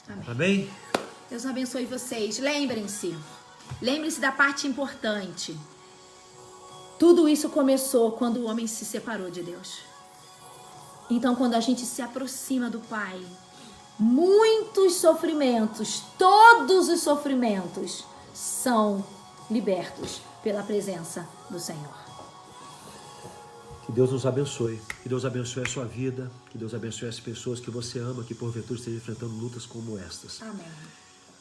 Amém. Amém? Deus abençoe vocês. Lembrem-se da parte importante. Tudo isso começou quando o homem se separou de Deus. Então, quando a gente se aproxima do Pai, muitos sofrimentos, todos os sofrimentos são libertos pela presença do Senhor. Que Deus nos abençoe, que Deus abençoe a sua vida, que Deus abençoe as pessoas que você ama, que porventura estejam enfrentando lutas como estas. Amém.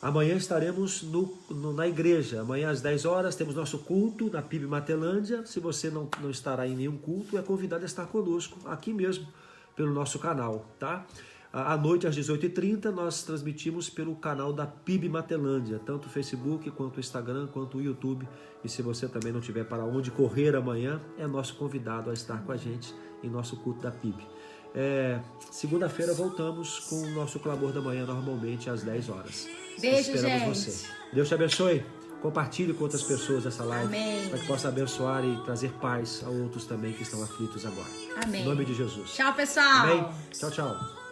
Amanhã estaremos na igreja, amanhã às 10 horas temos nosso culto na PIB Matelândia. Se você não estará em nenhum culto, é convidado a estar conosco, aqui mesmo, pelo nosso canal, tá? À noite, às 18h30, nós transmitimos pelo canal da PIB Matelândia, tanto o Facebook, quanto o Instagram, quanto o YouTube. E se você também não tiver para onde correr amanhã, é nosso convidado a estar com a gente em nosso culto da PIB. Segunda-feira voltamos com o nosso clamor da manhã, normalmente às 10 horas. Beijo, Esperamos gente. você. Deus te abençoe. Compartilhe com outras pessoas essa live. Amém. Para que possa abençoar e trazer paz a outros também que estão aflitos agora. Amém. Em nome de Jesus. Tchau, pessoal. Amém. Tchau, tchau.